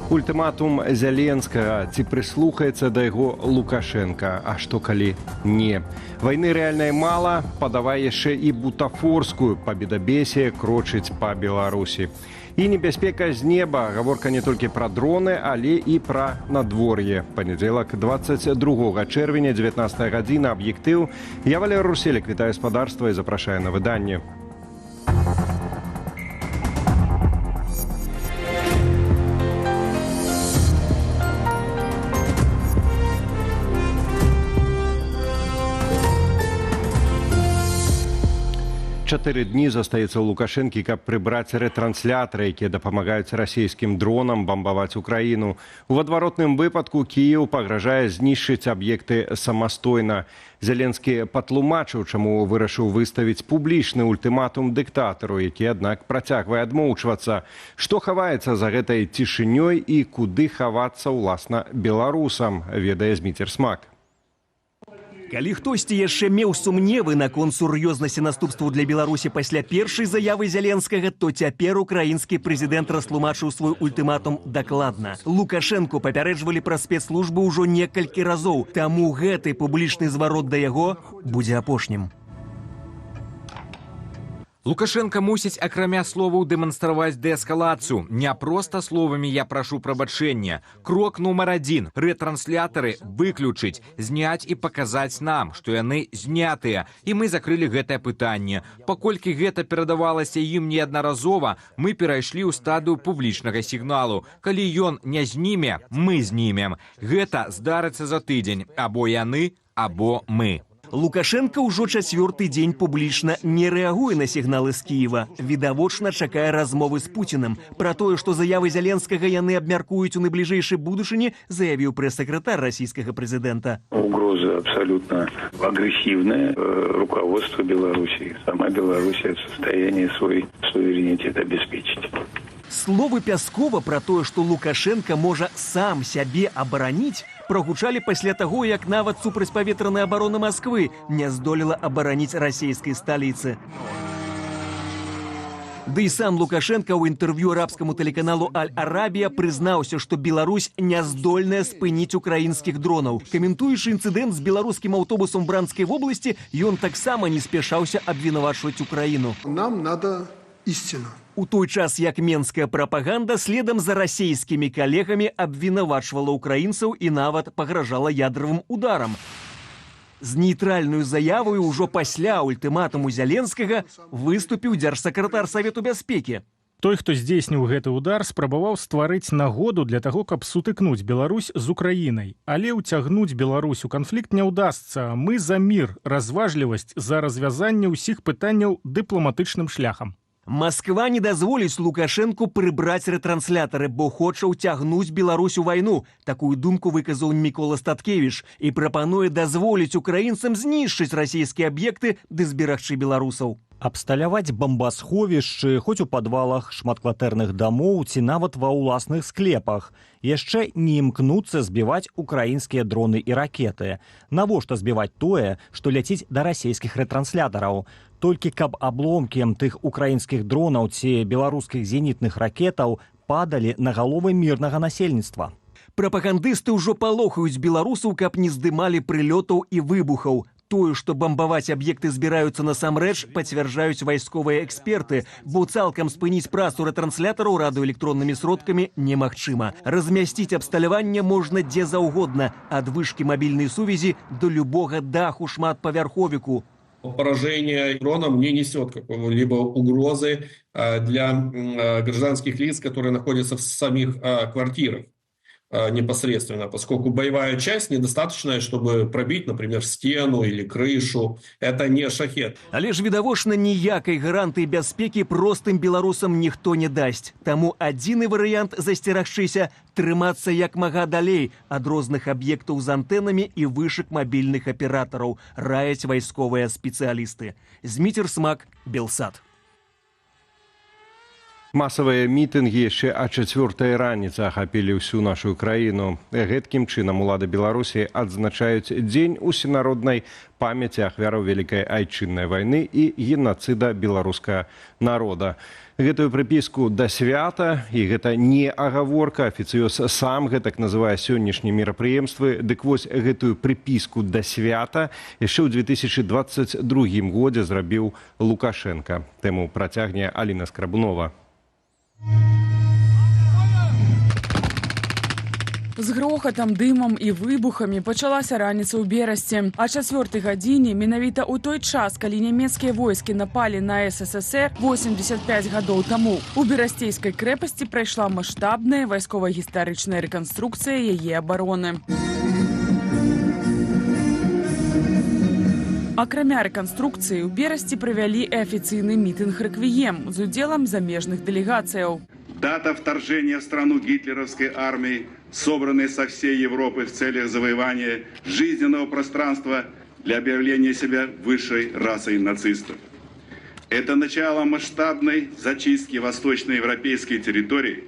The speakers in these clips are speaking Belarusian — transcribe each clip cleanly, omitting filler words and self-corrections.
Ультыматум Зяленскага, ці прыслухаецца да яго Лукашенка, а што калі не. Вайны рэальнай мала, падавай яшчэ і бутафорскую пабедабесие крочыць па Беларусі. І небяспека з неба, гаворка не толькі пра дроны, але і пра надвор'е. Панядзелак 22 чэрвеня, 19 гадзіна, аб'ектыў. Я Валер Руселек, вітаю гаспадарства і запрашаю на выданне. Чатыры дні застаецца ў Лукашэнкі, каб прыбраць рэтрансляторы, якія дапамагаюць расійскім дронам бамбаваць Украіну. У адваротным выпадку Кіеў пагражае знішчыць аб'екты самастойна. Зеленскі патлумачыў, чаму вырашыў выставіць публічны ультыматум дыктатару, які, аднак, працягвае адмоўчвацца. Што хаваецца за гэтай цішынёй і куды хавацца, уласна, беларусам, ведае Зміцер Смак. Калі хтосьці яшчэ меў сумневы наконт сур'ёзнасці наступстваў для Беларусі пасля першай заявы Зяленскага, то цяпер украінскі прэзідэнт растлумачыў свой ультыматум дакладна. Лукашэнку папярэджвалі пра спецслужбы ўжо некалькі разоў, таму гэты публічны зварот да яго будзе апошнім. Лукашенко мусіць, акрамя словаў, дэманстраваць дээскалацыю. Не проста словамі «я прашу прабачэння». Крок нумар 1. Рэтрансляторы выключыць, зняць і паказаць нам, што яны знятыя. І мы закрылі гэтае пытанне. Паколькі гэта перадавалася ім неаднаразова, мы перайшлі ў стадыю публічнага сігналу. Калі ён не зніме, мы знімем. Гэта здарыцца за тыдзень. Або яны, або мы. Лукашенко ўжо чацвёрты дзень публічна не рэагуе на сігналы з Кіева. Відавочна чакае размовы з Пуціным. Пра тое, што заявы Зяленскага яны абмяркуюць у найбліжэйшай будучыні, заявіў прэс-сакратар расійскага прэзідэнта. Угрозы абсолютно агрессивные. Руководство Беларуси, сама Беларусь в состоянии свой суверенитет обеспечить. Словы Пяскова пра тое, што Лукашенко можа сам сябе абараніць, прогучалі пасля таго, як нават супрацьпаветраная абарона Масквы не здолела абараніць расійскай сталіцы. Ды і сам Лукашенко ў інтэрв'ю арабскаму тэлеканалу «Аль-Арабія» прызнаўся, што Беларусь не здольная спыніць украінскіх дронаў. Каментуючы інцыдэнт з беларускім аўтобусам в Бранскай вобласці, ён таксама не спяшаўся абвінавачваць Украіну. Нам надо истина. У той час, як менская прапаганда следам за расійскімі калегамі абвінавачвала украінцаў і нават пагражала ядравым ударам. З нейтральнаю заявою ўжо пасля ультыматуму Зяленскага выступіў дзяржсакратар Савету бяспекі. Той, хто здзейсніў гэты удар, спрабаваў стварыць нагоду для таго, каб сутыкнуць Беларусь з Украінай. Але ўцягнуць Беларусь у канфлікт не ўдасца. Мы за мір, разважлівасць, за развязанне ўсіх пытанняў дыпламатычным шляхам. Масква не дазволіць Лукашэнку прыбраць рэтрансляторы, бо хоча ўцягнуць Беларусь у вайну. Такую думку выказаў Мікола Статкевіч і прапануе дазволіць украінцам знішчыць расійскія аб'екты ды зберагчы беларусаў. Абсталяваць бамбасховішчы хоць у падвалах шматкватэрных дамоў ці нават ва ўласных склепах. Яшчэ не імкнуцца збіваць украінскія дроны і ракеты. Навошта збіваць тое, што ляціць да расійскіх рэтранслятораў? Толькі каб абломкі тых украінскіх дронаў ці беларускіх зенітных ракетаў падалі на галовы мірнага насельніцтва. Прапагандысты ўжо палохаюць беларусаў, каб не здымалі прылётаў і выбухаў. Тое, што бамбаваць аб'екты збіраюцца насамрэч, пацвярджаюць вайсковыя эксперты, бо цалкам спыніць працу рэтранслятораў радыёэлектроннымі сродкамі немагчыма. Размясціць абсталяванне можна дзе заўгодна, ад вышкі мабільнай сувязі до любога даху шматпавярховіку. Поражение дроном не несет какого-либо угрозы для гражданских лиц, которые находятся в самих квартирах непосредственно, поскольку боевая часть недостаточная, чтобы пробить, например, стену или крышу. Это не шахет. Але ж відавочна, ніякай гарантыі бяспекі простым беларусам ніхто не дасць. Таму адзіны варыянт засцерагчыся – трымацца як мага далей ад розных аб'ектаў з антэнамі і вышак мабільных аператараў, раяць вайсковыя спецыялісты. Зміцер Смак, Белсат. Масавыя мітынгі яшчэ а 4:00 раніцы ахапілі ўсю нашу краіну. Гэткім чынам улады Беларусі адзначаюць дзень усенароднай памяці ахвяраў Вялікай Айчыннай вайны і генацыда беларускага народа. Гэтую прыпіску да свята, і гэта не агаворка, афіцыёз сам гэтак называе сённяшнія мерапрыемствы, дык вось гэтую прыпіску да свята яшчэ ў 2022 годзе зрабіў Лукашенка. Тэму працягне Аліна Скрабунова. З грохатам, дымам і выбухамі пачалася раніца ў Берасці. А 4:00 гадзіне, менавіта ў той час, калі нямецкія войскі напалі на СССР 85 гадоў таму, у Берасцейскай крэпасці прайшла маштабная вайскова-гістарычная рэканструкцыя яе абароны. Акрамя рэканструкцыі, у Берасці правялі і афіцыйны мітынг-рэквіем з удзелам замежных дэлегацыяў. Дата вторжения в страну гитлеровской армии, собранной со всей Европы в целях завоевания жизненного пространства для объявления себя высшей расой нацистов. Это начало масштабной зачистки восточноевропейской территории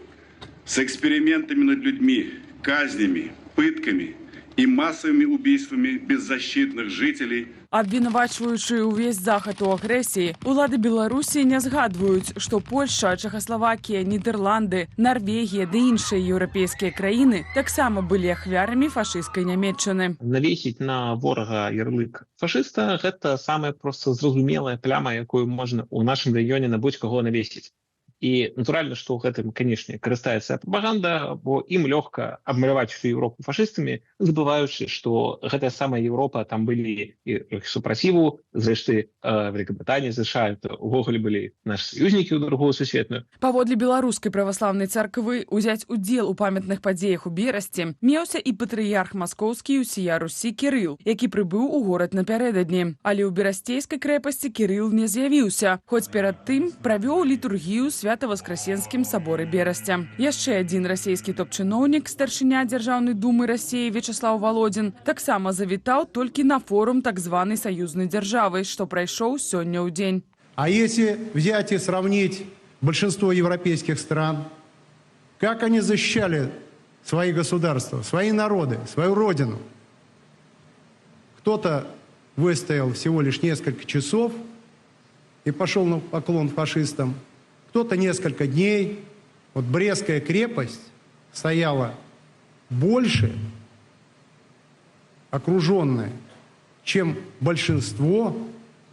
с экспериментами над людьми, казнями, пытками и массовыми убийствами беззащитных жителей. Абвінавачваючы ўвесь захад у агрэсіі, улады Беларусі не згадваюць, што Польшча, Чэхаславакія, Нідерланды, Нарвегія ды іншыя еўрапейскія краіны таксама былі ахвярамі фашысцкай нямецчыны. Навесіць на ворага ярлык фашыста – гэта самая проста зразумелая пляма, якую можна ў нашым рэгіёне на будь-каго навесіць. І натуральна, што ў гэтым, канешне, карыстаецца прапаганда, бо ім лёгка абмаляваць всю Еўропу фашыстамі, забываючы, што гэтая самая Еўропа, там былі і супраціву, зрэшты, Великабрытанія, США, увогуле былі нашы саюзнікі ў Другую сусветную. Паводле беларускай праваслаўнай царквы, узяць удзел у памятных падзеях у Берасці меўся і патрыярх маскоўскі ўсія Русі Кірыл, які прыбыў у горад напярэдадні. Але ў Берасцейскай крэпасці Кірыл не з'явіўся, хоць перад тым правёў літургію Свято-Воскресенскім саборы Берасця. Яшчэ адзін расійскі топ-чыноўнік, старшыня Дзяржаўнай думы Расіі Вячеслав Володин, таксама завітаў толькі на форум так званай саюзнай дзяржавы, што прайшоў сёння ў дзень. А если взять и сравнить большинство европейских стран, как они защищали свои государства, свои народы, свою родину? Кто-то выстоял всего лишь несколько часов и пошел на поклон фашистам, кто-то несколько дней. Вот Брестская крепость стояла больше, окруженная, чем большинство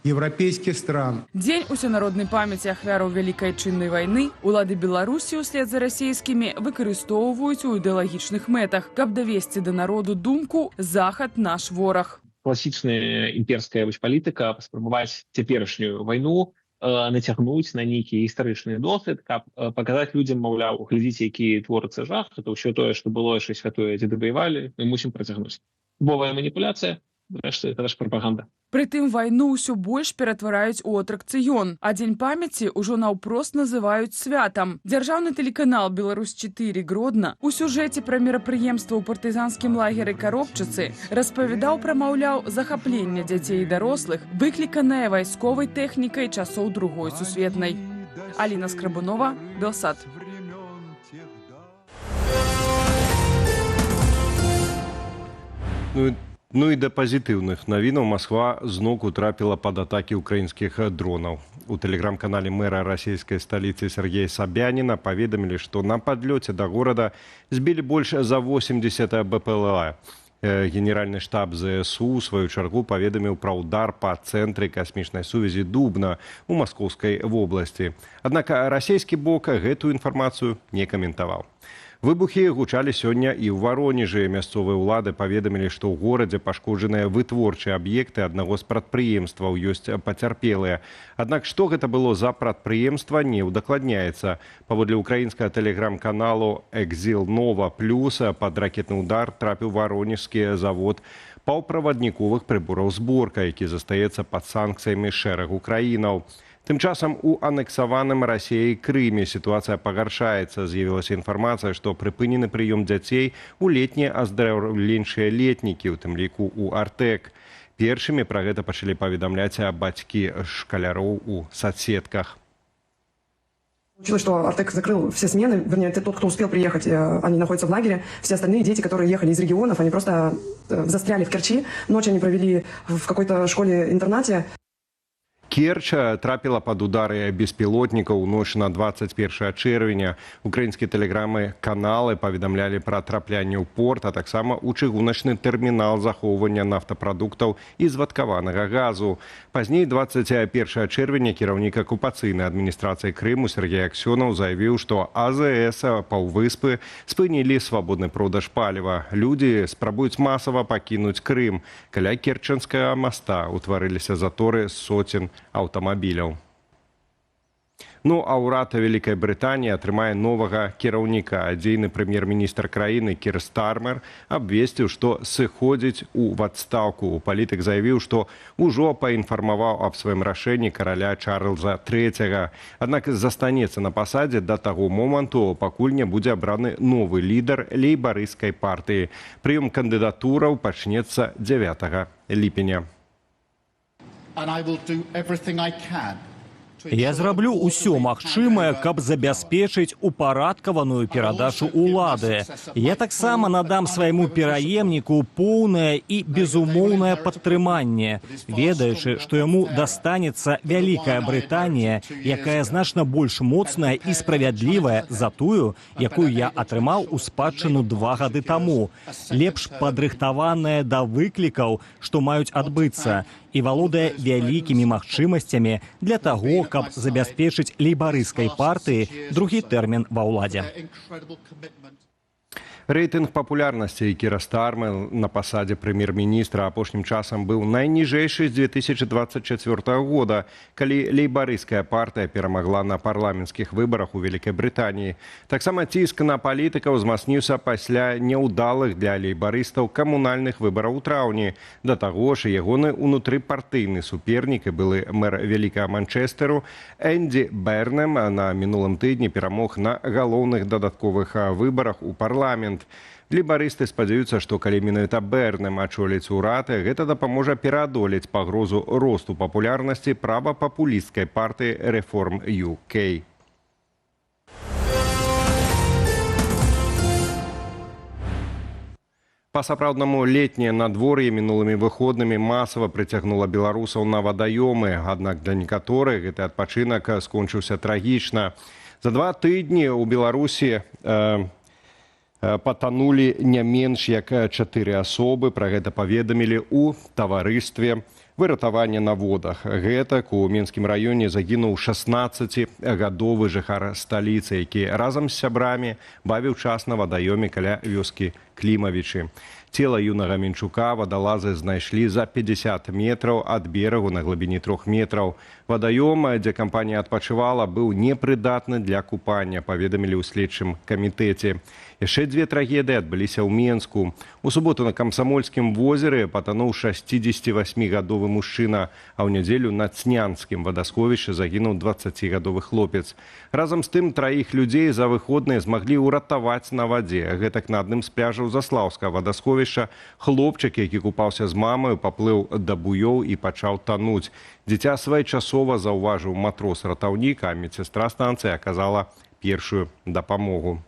европейских стран. Дзень усенароднай памяці ахвяраў Вялікай Айчыннай вайны улады Беларусі ўслед за расійскімі выкарыстоўваюць у ідэалагічных мэтах, каб давесці да народу думку «Захад наш вораг». Класічная імперская палітыка паспрабаваць цяперашнюю вайну нацягнуць на нейкі гістарычны досвед, каб паказаць людзям, маўляў, глядзіце, які творыцца жах, это ўсё тое, што было яшчэ святое, дзе дабаявалі, мы мусім працягнуць. Бовая маніпуляцыя, зрэшты, гэта ж прапаганда. Прытым вайну ўсё больш ператвараюць у атракцыён, а дзень памяці ўжо наўпрост называюць святам. Дзяржаўны тэлеканал «Беларусь-4» Гродна у сюжэце пра мерапрыемства ў партызанскім лагеры Каробчыцы распавядаў пра, маўляў, захапленне дзяцей і дарослых, выкліканае вайсковай тэхнікай часоў Другой сусветнай. Аліна Скрабунова, Белсат. Ну і да пазітыўных навінаў Масква зноўку трапіла пад атакі ўкраінскіх дронаў. У тэлеграм-канале мэра расійскай сталіцы Сергея Сабяніна паведамілі, што на падлёце да горада збілі больш за 80 БПЛА. Генеральны штаб ЗСУ у сваю чаргу паведаміў пра ўдар па цэнтры касмічнай сувязі Дубна ў Маскоўскай вобласці. Аднак расійскі бок гэтую інфармацыю не каментаваў. Выбухі гучалі сёння і ў Варонежы. Мясцовыя ўлады паведамілі, што ў горадзе пашкоджаныя вытворчыя аб'екты аднаго з прадпрыемстваў, ёсць пацярпелыя. Аднак што гэта было за прадпрыемства, не ўдакладняецца. Паводле ўкраінскага тэлеграм-каналу «Экзил Нова Плюс» пад ракетны ўдар трапіў варонежскі завод паўправадніковых прыбораў зборка, які застаецца пад санкцыямі шэрагу краінаў. Тым часам у анексаваным Расіяй Крыме сітуацыя пагаршаецца. З'явілася інфармацыя, што прыпынены прыём дзяцей у летнія аздараўленчыя летнікі, у тым ліку у Артэк. Першымі пра гэта пачалі паведамляць бацькі шкаляроў у садсетках. Получилось, что Артек закрыл все смены, вернее, тот, кто успел приехать, они находятся в лагере. Все остальные дети, которые ехали из регионов, они просто застряли в Керчи. Ночь они провели в какой-то школе-интернате. Керчь трапіла пад удары беспілотнікаў ноч на 21 чэрвеня. Украінскія тэлеграмы-каналы паведамлялі пра траплянне ў порт, а таксама ў чыгуначны тэрмінал захоўвання нафтапрадуктаў і звадкаванага газу. Пазней 21 чэрвеня кіраўнік акупацыйнай адміністрацыі Крыму Сергей Аксёнаў заявіў, што АЗС паўвыспы спынілі свабодны продаж паліва. Людзі спрабуюць масава пакінуць Крым. Каля Керченскага моста ўтварыліся заторы соцен аўтамабіляў. Ну, а ўрад Вялікай Брытаніі атрымае новага кіраўніка. Дзейны прэм'ер-міністр краіны Кір Стармер абвесціў, што сыходзіць у адстаўку. Палітык заявіў, што ўжо паінфармаваў аб сваім рашэнні караля Чарльза III. Аднак застанецца на пасадзе да таго моманту, пакуль не будзе абраны новы лідар лейбарысцкай партыі. Прыём кандыдатураў пачнецца 9 ліпеня. Я зраблю ўсё магчымае, каб забяспечыць упарадкаваную перадачу ўлады. Я таксама надам свайму пераемніку поўнае і безумоўнае падтрыманне, ведаючы, што яму дастанецца Вялікая Брытанія, якая значна больш моцная і справядлівая за тую, якую я атрымаў у спадчыну 2 гады таму, лепш падрыхтаваная да выклікаў, што маюць адбыцца, і валодае вялікімі магчымасцямі для таго, каб забяспечыць лейбарысцкай партыі другі тэрмін ва ўладзе. Рэйтынг папулярнасці Кіра Стармера на пасадзе прэм'ер-міністра апошнім часам быў найніжэйшы з 2024 года, калі лейбарысцкая партыя перамагла на парламенцкіх выбарах у Вялікай Брытаніі. Таксама ціск на палітыкаў узмацніўся пасля няўдалых для лейбарыстаў камунальных выбараў у траўні. Да таго ж, ягоны ўнутрыпартыйны супернік і былы мэр Вялікага Манчэстэру Энді Бернем на мінулым тыдні перамог на галоўных дадатковых выбарах у парламент. Лейбарысты спадзяюцца, што калі менавіта Бернем ачоліць урад, гэта дапаможа пераадолець пагрозу росту папулярнасці правапапулісцкай партыі Reform UK. Па-сапраўднаму летняе надвор'е мінулымі выходнымі масава прыцягнула беларусаў на вадаёмы, аднак для некаторых гэты адпачынак скончыўся трагічна. За 2 тыдні ў Беларусі патанулі не менш як 4 асобы. Пра гэта паведамілі ў таварыстве выратавання на водах. Гэтак у Менскім раёне загінуў 16-гадовы жыхар сталіцы, які разам з сябрамі бавіў час на вадаёме каля вёскі Клімавічы. Цела юнага Менчука вадалазы знайшлі за 50 метраў ад берагу на глыбіні 3 метраў. Вадаём, дзе кампанія адпачывала, быў непрыдатны для купання, паведамілі ў следчым камітэце. Яшчэ 2 трагедыі адбыліся ў Менску. У суботу на Камсамольскім возеры патануў 68-гадовы мужчына, а ў нядзелю на Цнянскім вадасховішчы загінуў 20-гадовы хлопец. Разам з тым 3 людзей за выходныя змаглі ўратаваць на вадзе. Гэтак на адным з пляжаў Заслаўскага вадасховішча хлопчык, які купаўся з мамаю, паплыў да буёў і пачаў тануць. Дзіця своечасова заўважыў матрос-ратаўнік, а медсястра станцыі аказала першую дапамогу.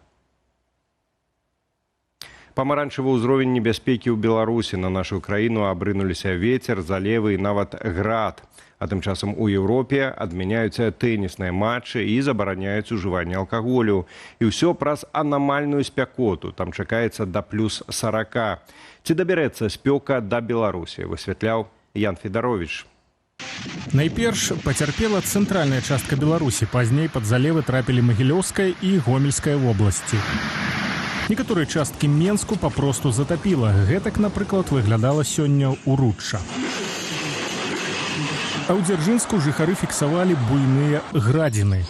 Памаранчавы ўзровень небяспекі ў Беларусі. На нашу краіну абрынуліся вецер, залевы і нават град. А тым часам у Еўропе адмяняюць тэнісныя матчы і забараняюць ужыванне алкаголю. І ўсё праз анамальную спякоту. Там чакаецца да плюс 40. Ці дабярэцца спёка да Беларусі, высвятляў Ян Федаровіч. Найперш пацярпела цэнтральная частка Беларусі. Пазней пад залевы трапілі Магілёўская і Гомельская вобласці. Некаторыя часткі Менску папросту затапіла. Гэтак, напрыклад, выглядала сёння ў Рудча. А ў Дзяржынску жыхары фіксавалі буйныя градзіны.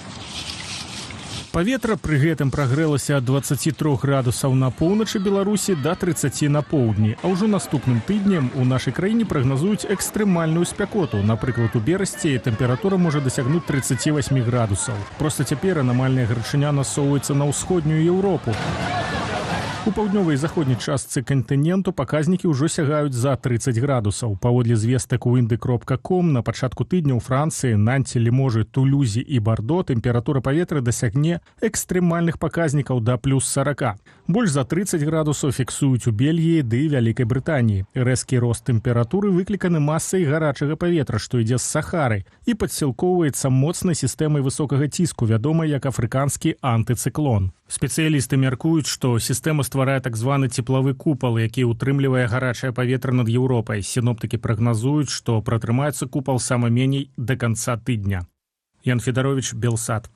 Паветра пры гэтым прагрэлася ад 23 градусаў на поўначы Беларусі да 30 на поўдні. А ўжо наступным тыднем у нашай краіне прагназуюць экстрэмальную спякоту. Напрыклад, у Берасці тэмпература можа дасягнуць 38 градусаў. Проста цяпер анамальная гарачыня насоўваецца на ўсходнюю Еўропу. У паўднёвай і заходняй частцы кантыненту паказнікі ўжо сягаюць за 30 градусаў. Паводле звестак у indy.com на пачатку тыдня ў Францыі, Нанце, Ліможы, Тулюзе і Бардо тэмпература паветра дасягне экстрэмальных паказнікаў да плюс 40. Больш за 30 градусаў фіксуюць у Бельгіі ды Вялікай Брытаніі. Рэзкі рост тэмпературы выкліканы масай гарачага паветра, што ідзе з Сахары і падсілкоўваецца моцнай сістэмай высокага ціску, вядомай як афрыканскі антыцыклон. Спецыялісты мяркуюць, што сістэма стварае так званы цеплавы купал, які ўтрымлівае гарачае паветра над Еўропай. Сіноптыкі прагназуюць, што пратрымаецца купал сама меней да канца тыдня. Ян Федарович, Белсат.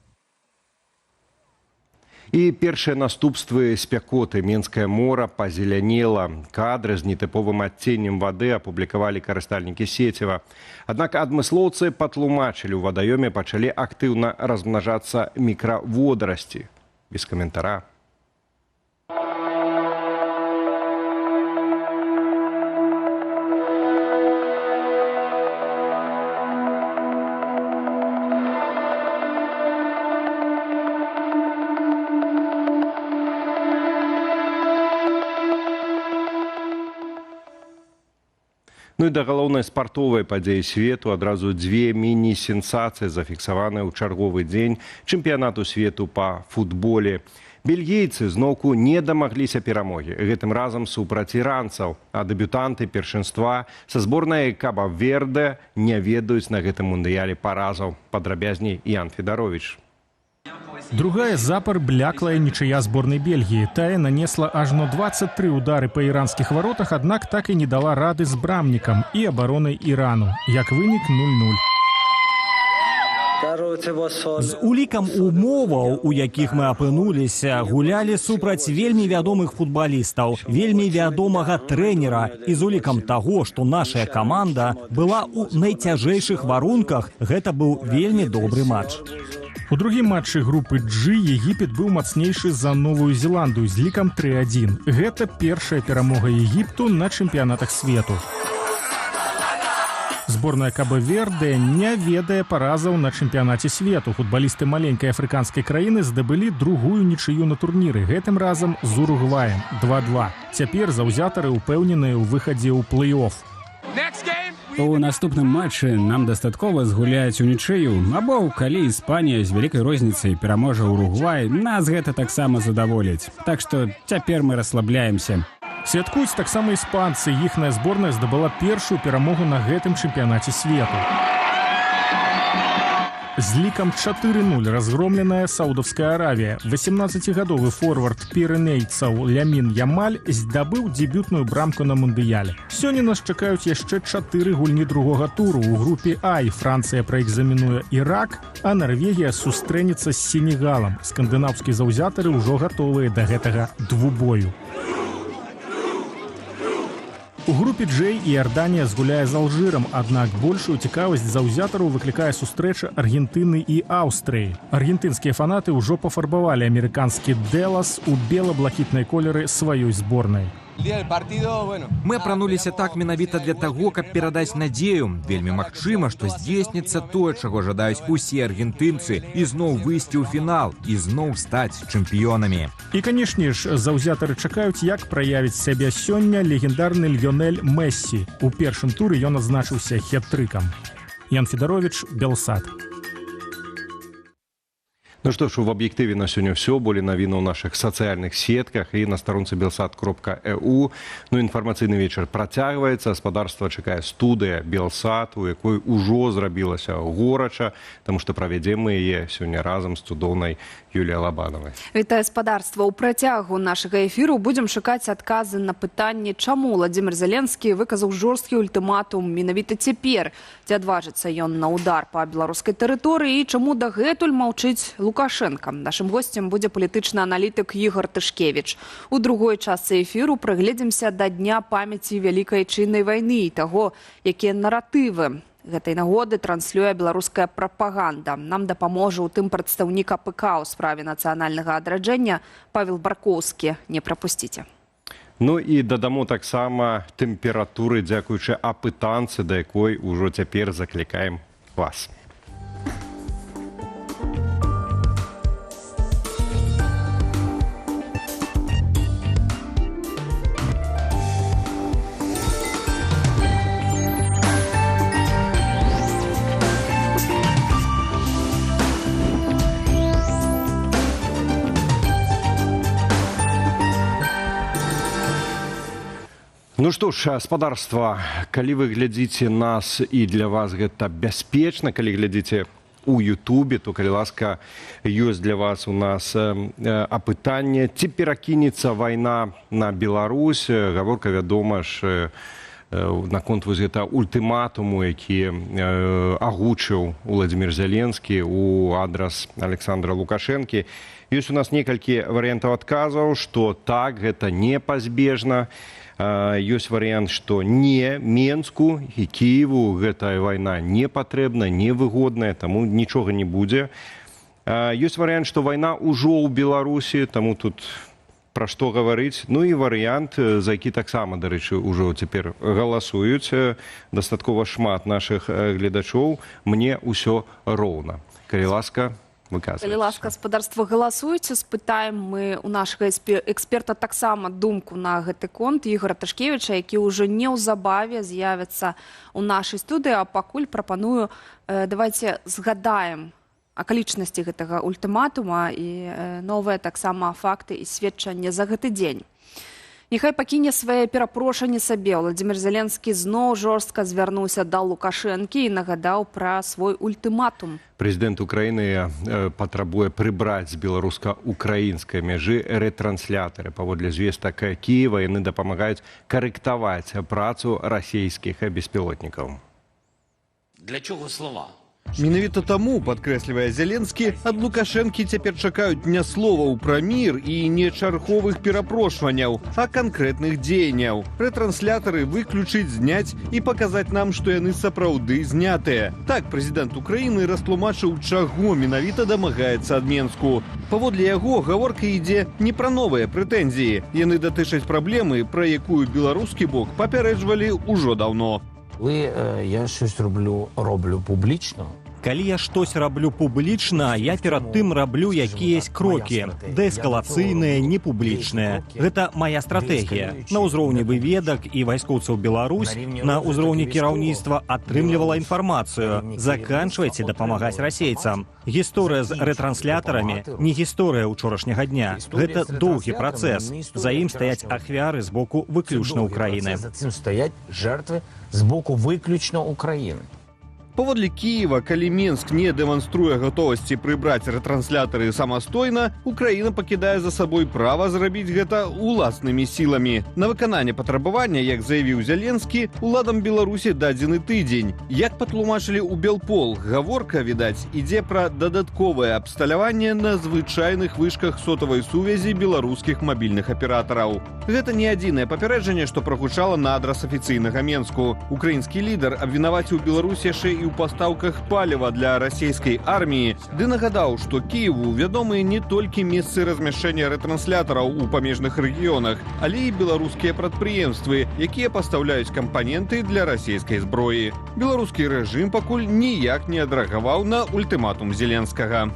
І першыя наступствы спякоты. Менскае мора пазелянела. Кадры з нетыповым адценнем вады апублікавалі карыстальнікі сеціва. Аднак адмыслоўцы патлумачылі, у вадаёме пачалі актыўна размнажацца мікраводарасці. Без каментара. Ну і да галоўнай спартовай падзеі свету адразу дзве міні-сенсацыі зафіксаваныя ў чарговы дзень чэмпіянату свету па футболе. Бельгійцы зноўку не дамагліся перамогі, гэтым разам супраць іранцаў, а дэбютанты першынства са зборнай Каба-Верде не ведаюць на гэтым мундыяле паразаў. Падрабязней Ян Федарович. Другая запар бляклая нічыя зборнай Бельгіі. Тая нанесла ажно 23 удары па іранскіх варотах, аднак так і не дала рады з брамнікам і абаронай Ірану. Як вынік 0-0. З улікам умоваў, у якіх мы апынуліся, гулялі супраць вельмі вядомых футбалістаў, вельмі вядомага трэнера. І з улікам таго, што нашая каманда была ў найцяжэйшых варунках, гэта быў вельмі добры матч. У другім матчы групы G Егіпет быў мацнейшы за Новую Зеландыю з лікам 3-1. Гэта першая перамога Егіпту на чэмпіянатах свету. Зборная Каба-Верде не ведае паразаў на чэмпіянаце свету. Футбалісты маленькай афрыканскай краіны здабылі другую нічыю на турніры, гэтым разам з Уругваем 2-2. Цяпер заўзятары ўпэўненыя ў выхадзе ў плэй-оф. У наступным матчы нам дастаткова згуляць унічыю, або калі Іспанія з вялікай розніцай пераможа Уругвай, нас гэта таксама задаволіць. Так што цяпер мы расслабляемся. Святкуюць таксама іспанцы. Іхная зборная здабыла першую перамогу на гэтым чэмпіянаце свету. З лікам 4-0 разгромленая Саудаўская Аравія. 18-гадовы форвард піренейцаў Лямін Ямаль здабыў дэбютную брамку на мундыяле. Сёння нас чакаюць яшчэ 4 гульні другога туру. У групе А Францыя праэкзаменуе Ірак, а Нарвегія сустрэнецца з Сенегалам. Скандынаўскія заўзятары ўжо гатовыя да гэтага двубою. У групе G Іорданія згуляе з Алжырам, аднак большую цікавасць заўзятараў выклікае сустрэча Аргентыны і Аўстрыі. Аргентынскія фанаты ўжо пафарбавалі амерыканскі Дэлас у бела-блакітнай колеры сваёй зборнай. Мы апрануліся так менавіта для таго, каб перадаць надзею. Вельмі магчыма, што здзейсніцца тое, чаго жадаюць усе аргентынцы, і зноў выйсці ў фінал, і зноў стаць чэмпіёнамі. І, канешне ж, заўзятары чакаюць, як праявіць сябе сёння легендарны Льёнель Мессі. У першым туры ён адзначыўся хет-трыкам. Ян Федарович, Белсат. Ну што ж, у аб'ектыве на сёння ўсё. Болей навіны ў нашых сацыяльных сетках і на старонцы belsat.eu. Ну, інфармацыйны вечар працягваецца. Гаспадарства чакае студыя Белсат, у якой ужо зрабілася горача, таму што правядзем мы яе сёння разам з цудоўнай Юліяй Лабанавай. Вітаю, спадарства. У працягу нашага эфіру будзем шукаць адказы на пытанне, чаму Владзімір Зеленскі выказаў жорсткі ультыматум менавіта цяпер. Ці адважыцца ён на удар па беларускай тэрыторыі і чаму дагэтуль маўчыць Лукашенко. Нашым госцем будзе палітычны аналітык Ігор Тышкевіч. У другой частцы эфіру прыгледзімся да Дня памяці Вялікай Адчайнай вайны і таго, якія наратывы гэтай нагоды транслюе беларуская прапаганда. Нам дапаможа ў тым прадстаўнік АПК ў справе нацыянальнага адраджэння Павел Баркоўскі. Не прапусціце. Ну і дадамо таксама тэмпературы, дзякуючы апытанцы, да якой ужо цяпер заклікаем вас. Ну што ж, спадарства, калі вы глядзіце нас і для вас гэта бяспечна, калі глядзіце у Ютубе, то, калі ласка, ёсць для вас у нас апытанне, ці перакінецца вайна на Беларусь. Гаворка, вядома ж, наконт вось гэта ультыматуму, які агучыў Уладзімір Зеленскі у адрас Александра Лукашэнкі. Ёсць у нас некалькі варыянтаў адказаў, што так, гэта непазбежна. Ёсць варыянт, што не, Менску і Кіеву гэтая вайна не патрэбна, невыгодная, таму нічога не будзе. Ёсць варыянт, што вайна ўжо ў Беларусі, таму тут пра што гаварыць. Ну і варыянт, за які таксама, дарэчы, ўжо цяпер галасуюць дастаткова шмат нашых гледачоў. Мне ўсё роўна. Калі ласка, выказвайце. Калі ласка, спадарства, галасуйце, спытаем мы у нашага эксперта таксама думку на гэты конт Ігора Тышкевіча, які ўжо неўзабаве з'явіцца ў нашай студыі, а пакуль прапаную, давайте згадаем акалічнасці гэтага ультыматума і новыя таксама факты і сведчанні за гэты дзень. Няхай пакіне свае перапрошанні сабе. Уладзімір Зеленскі зноў жорстка звярнуўся да Лукашэнкі і нагадаў пра свой ультыматум. Прэзідэнт Украіны патрабуе прыбраць з беларуска-украінскай мяжы рэтрансляторы. Паводле звестак Кіева яны дапамагаюць карэктаваць працу расійскіх беспілотнікаў. Для чого слова? Менавіта таму, падкрэслівае Зеленскі, ад Лукашэнкі цяпер чакаюць не словаў пра мір і не чарговых перапрошванняў, а канкрэтных дзеянняў. Рэтрансляторы выключыць, зняць і паказаць нам, што яны сапраўды знятыя. Так прэзідэнт Украіны растлумачыў, чаго менавіта дамагаецца ад Менску. Паводле яго, гаворка ідзе не пра новыя прэтэнзіі. Яны датычаць праблемы, пра якую беларускі бок папярэджвалі ўжо даўно. Я щось роблю публічно. Калі я штось раблю публічна, я перад тым раблю якіясь крокі. Дээскалацыйныя, непублічныя. Гэта моя стратэгія. На ўзроўні выведак і вайскоўцаў Беларусь, на ўзроўні кіраўніцтва атрымлівала інфармацыю. Заканчвайце дапамагаць расейцам. Гісторыя з рэтрансляторамі не гісторыя ўчорашняга дня. Гэта доўгі працэс. За ім стаяць ахвяры з боку выключна Украіны. За цим стоять жертви з боку виключно України. Паводле Кіева, калі Менск не дэманструе гатовасці прыбраць рэтрансляторы самастойна, Украіна пакідае за сабой права зрабіць гэта уласнымі сіламі. На выкананне патрабавання, як заявіў Зеленскі, уладам Беларусі дадзены тыдзень. Як патлумачылі ў Белпол, гаворка, відаць, ідзе пра дадатковае абсталяванне на звычайных вышках сотавай сувязі беларускіх мабільных аператараў. Гэта не адзінае папярэджанне, што прагучала на адрас афіцыйнага Менску. Украінскі лідар абвінаваціў Беларусь яшчэ і ў пастаўках паліва для расійскай арміі, ды нагадаў, што Кіеву вядомыя не толькі месцы размяшчэння рэтранслятораў у памежных рэгіёнах, але і беларускія прадпрыемствы, якія пастаўляюць кампаненты для расійскай зброі. Беларускі рэжым пакуль ніяк не адрэагаваў на ультыматум Зеленскага.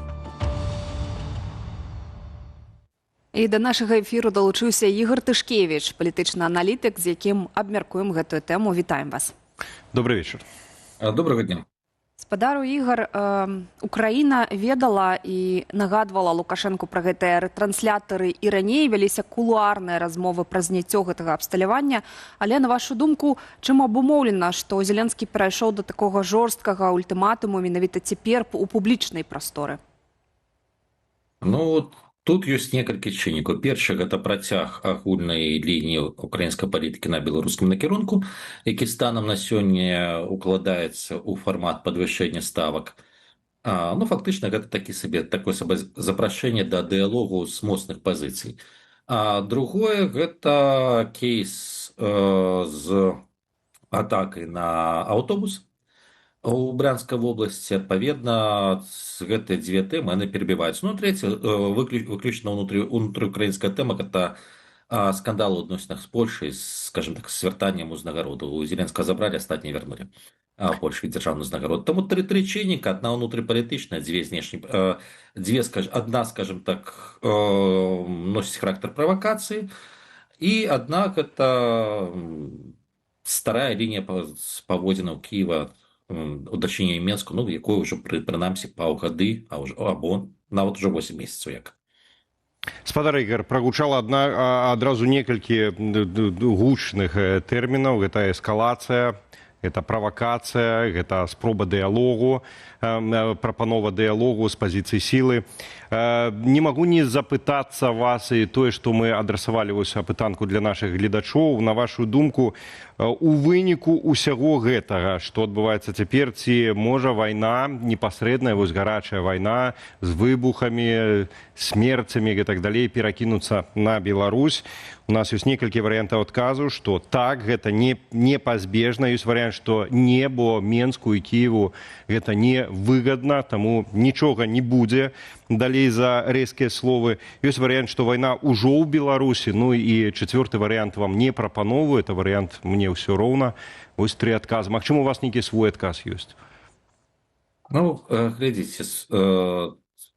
І да нашага эфіру далучыўся Ігор Тышкевіч, палітычны аналітык, з якім абмяркуем гэтую тэму. Вітаем вас. Добрый вечер. Доброго дня. Спадару Ігор, Украіна ведала і нагадвала Лукашэнку пра гэтыя рэтрансляторы, і раней вяліся кулуарныя размовы пра зняццё гэтага абсталявання, але, на вашу думку, чым абумоўлена, што Зеленскі перайшоў да такога жорсткага ультыматуму менавіта цяпер у публічнай прасторы? Тут ёсць некалькі чыннікаў. Першы гэта працяг агульнай лініі украінскай палітыкі на беларускім накірунку, які станам на сёння укладаецца ў фармат падвышэння ставак. Фактычна гэта такое сабе запрашэнне да дыялогу з моцных пазіцый. Другое гэта кейс з атакай на аўтобус у Брянскай вобласці. Адпаведна, гэтыя дзве тэмы яны перабіваюцца. Трэця, выключна ўнутрыукраінская тэма, гэта скандал у адносінах з Польшай, скажем так, з свяртаннем узнагароду. У Зеленскага забралі, астатнія вярнулі Польшай дзяржаўны узнагарод. Таму тры чынніка, адна ўнутрыпалітычная, адна, скажем так, носіць характар правакацыі, і адна гэта старая лінія паводзінаў Кіева у дачыненні Менску, якой ўжо прынамсі паўгады, або нават ужо 8 месяцаў як. Спадар Ігор, прагучала адразу некалькі гучных тэрмінаў. Гэта эскалацыя, гэта правакацыя, гэта спроба дыялогу, прапанова дыялогу з пазіцыі сілы. Не магу не запытацца вас і тое, што мы адрасавалі вось апытанку для нашых гледачоў. На вашу думку, у выніку ўсяго гэтага, што адбываецца цяпер, ці можа вайна, непасрэдная вось гарачая вайна з выбухамі, смерцамі і так далей перакінуцца на Беларусь? У нас ёсць некалькі варыянтаў адказу, што так, гэта непазбежна. Ёсць варыянт, што не, бо Менску і Кіеву гэта не выгадна, таму нічога не будзе далей за рэзкія словы. Ёсць варыянт, што вайна ўжо ў Беларусі. Ну і чацвёрты варыянт вам не прапановую, это варыянт мне ўсё роўна. Вось тры адказы. Магчыма, у вас нейкі свой адказ ёсць? Ну, глядзіце,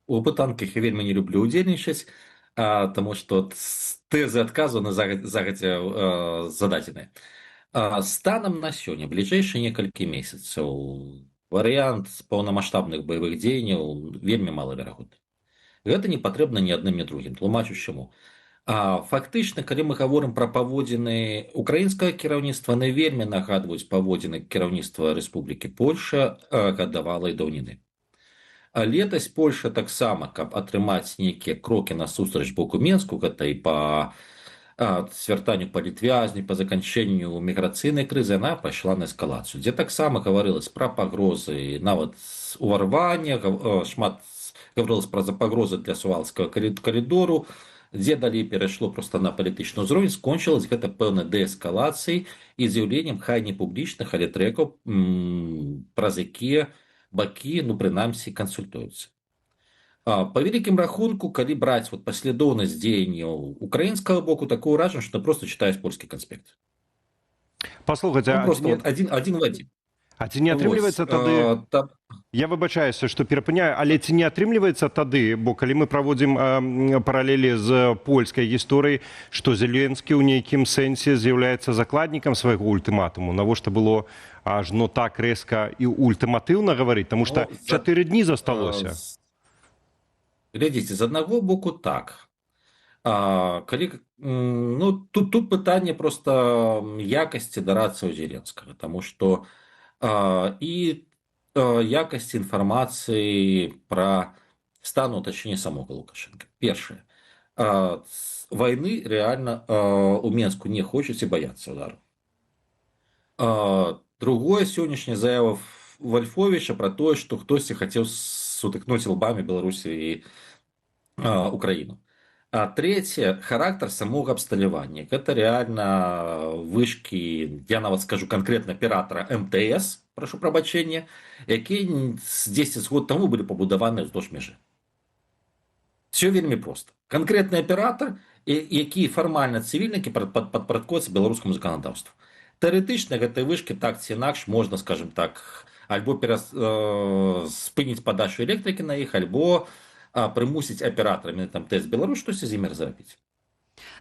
у апытанках я вельмі не люблю ўдзельнічаць, таму што тэзы адказу на загадзя зададзеныя. Станам на сёння, бліжэйшыя некалькі месяцаў, варыянт паўнамаштабных баявых дзеянняў вельмі малаверагодны. Гэта не патрэбна ні адным, ні другім. Тлумачу чаму. Фактычна, калі мы гаворым пра паводзіны украінскага кіраўніцтва, яны вельмі нагадваюць паводзіны кіраўніцтва Рэспублікі Польша гадавалай даўніны. Летась Польша таксама, каб атрымаць нейкія крокі насустрач боку Менску, гэта і па свяртанню палітвязней, па заканчэнню міграцыйнай крызы, яна пайшла на эскалацыю, дзе таксама гаварылася пра пагрозы, нават уварвання, шмат гаварылася пра пагрозы для сувалскага калідору, дзе далей перайшло проста на палітычны ўзровень, скончылась гэта пэўнай дээскалацыяй і з'яўленнем хай не публічных, але трэкаў, праз якія бакі, ну, прынамсі, кансультуюцца. Па вялікім рахунку, калі браць паслядоўнасць дзеянняў украінскага боку, такое ўражанне, што проста чытаюць польскі канспект. Паслухайце, адзін в адзін. А ці не атрымліваецца тады... Я выбачаюся, што перапыняю, але ці не атрымліваецца тады, бо калі мы праводзім паралелі з польскай гісторыяй, што Зеленскі ў нейкім сэнсе з'яўляецца закладнікам свайго ультыматуму, навошта было ажно так рэзка і ультыматыўна гаварыць, таму што 4 дні засталося. Глядзіце, з аднаго боку так. Тут пытанне проста якасці дарацыяў Зеленскага, таму што і якасць інфармацыі пра стан утачнення самога Лукашенка. Першае. Вайны рэальна ў Менску не хочуць і баяцца ўдару. Другое, сённяшняя заява Вольфовича пра тое, што хтосьці хацеў сутыкнуць лбамі Беларусі і Украіну. Третье, характар самого абсталявання. Гэта рэальна вышкі, я нават скажу канкрэтна аператара МТС, прашу прабачэння, якія 10 год таму былі пабудаваныя ўздоўж мяжы. Все вельмі проста. Канкрэтны аператар, які фармальна цывільнікі падпарадкуюцца беларускаму заканадаўству. Тэарэтычна гэтай вышкі так ці інакш можна, скажем так, альбо спыніць падачу электрыкі на іх, альбо прымусіць аператарамі там ТЭС Беларусь штосьці з імі зрабіць.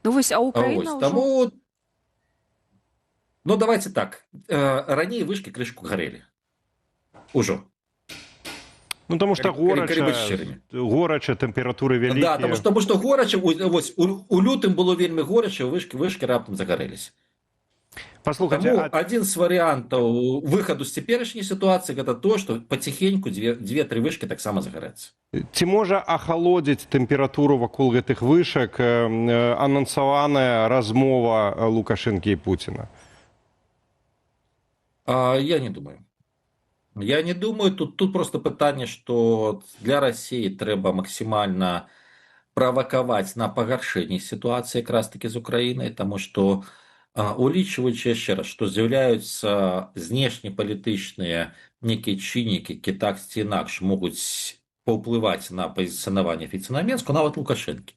Ну вось, а Украіна ўжо... Таму... Ну, давайте так. Раней вышкі крышку гарэлі. Ужо. Ну, тому што горача, тэмпературы вялікія. Да, тому што горача, у лютым было вельмі горача, вышкі раптам загарэліся. Паслухайце, адзін з варыянтаў выхаду з цяперашняй сітуацыі гэта то, што паціхеньку 2-3 вышкі таксама загарэцца. Ці можа ахалодзіць тэмпературу вакол гэтых вышак анансаваная размова Лукашэнкі і Пуціна? Я не думаю. Я не думаю, тут просто пытанне, што для Расіі трэба максімальна правакаваць на пагаршэнне сітуацыі якраз такі з Украінай, таму што улічваючы яшчэ раз, што з'яўляюцца знешнепалітычныя некія чыннікі, які так ці інакш могуць паўплываць на пазіцыянаванне афіцыйна Менску, нават Лукашэнкі.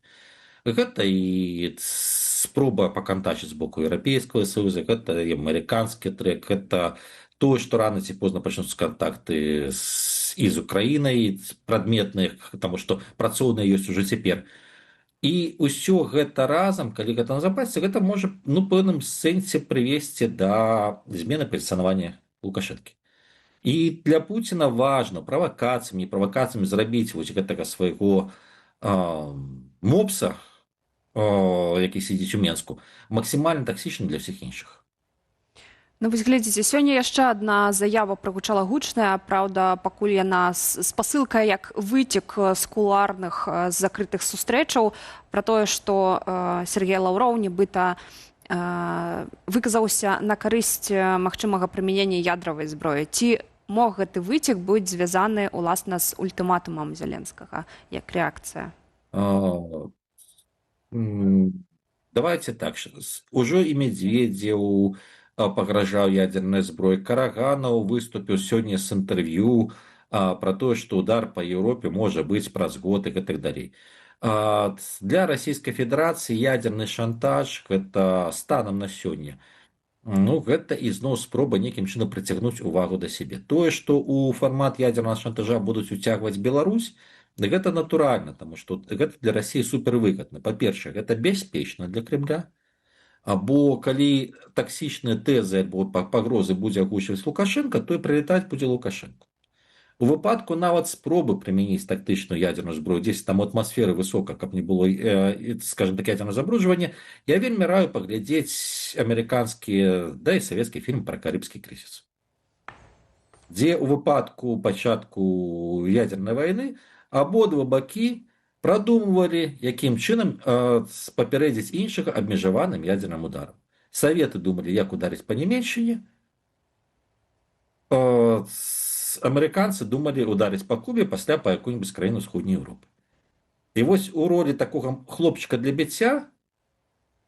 Гэта і спроба пакантачыць з боку Еўрапейскага Саюза, гэта і амерыканскі трэк, гэта тое, што рана ці позна пачнуцца кантакты і з Украінай прадметных, таму што працоўныя ёсць ужо цяпер. І ўсё гэта разам, калі гэта назапаціцца, гэта можа пэўным сэнсе прывесці да змены пазіцыянавання Лукашэнкі. І для Пуціна важна правакацыямі зрабіць вось гэтага свайго мопса, які сидзіць у Менску, максімальна таксічны для ўсіх іншых. Ну, вось глядзіце, сёння яшчэ адна заява прагучала гучная, праўда, пакуль яна спасылка як выцек з кулуарных з закрытых сустрэчаў пра тое, што Сергей Лаўроў нібыта выказаўся на карысць магчымага прымянення ядравай зброі. Ці мог гэты выцек быць звязаны уласна з ультыматумам Зеленскага як рэакцыя? Давайте так, ужо і Медведзеў пагражаў ядерной зброй, Караганаў выступіў сёння з інтэрв'ю пра тое, што удар па Еўропе можа быць праз год і гэтак далей. Для Расійскай Федэрацыі ядерны шантаж гэта станам на сёння. Ну, гэта ізноў спроба нейкім чынам прыцягнуць увагу да сябе. Тое, што ў фармат ядернага шантажа будуць уцягваць Беларусь, гэта натуральна, таму што гэта для Расіі супервыгадна. Па-першае, гэта бяспечна для Кремля, або калі таксічныя тэзы або пагрозы будзе агучваць Лукашенко, то і прылетаць будзе Лукашенко. У выпадку нават спробы прымяніць тактычную ядерную зброю, дзесь там атмасферы высока, каб не было, скажем так, ядерного забруджвання, я вельмі раю паглядзець амерыканскі, да і савецкі фільм пра карыбскі крызіс, дзе у выпадку пачатку ядернай вайны абодва бакі прадумвалі, якім чынам папярэдзіць іншага абмежаваным ядерным ударам. Саветы думалі, як ударыць па Нямецчыне, амерыканцы думалі ударыць па Кубе, пасля па якую-нибудь краіну ўсходняй Еўропы. І вось у ролі такога хлопчыка для біцця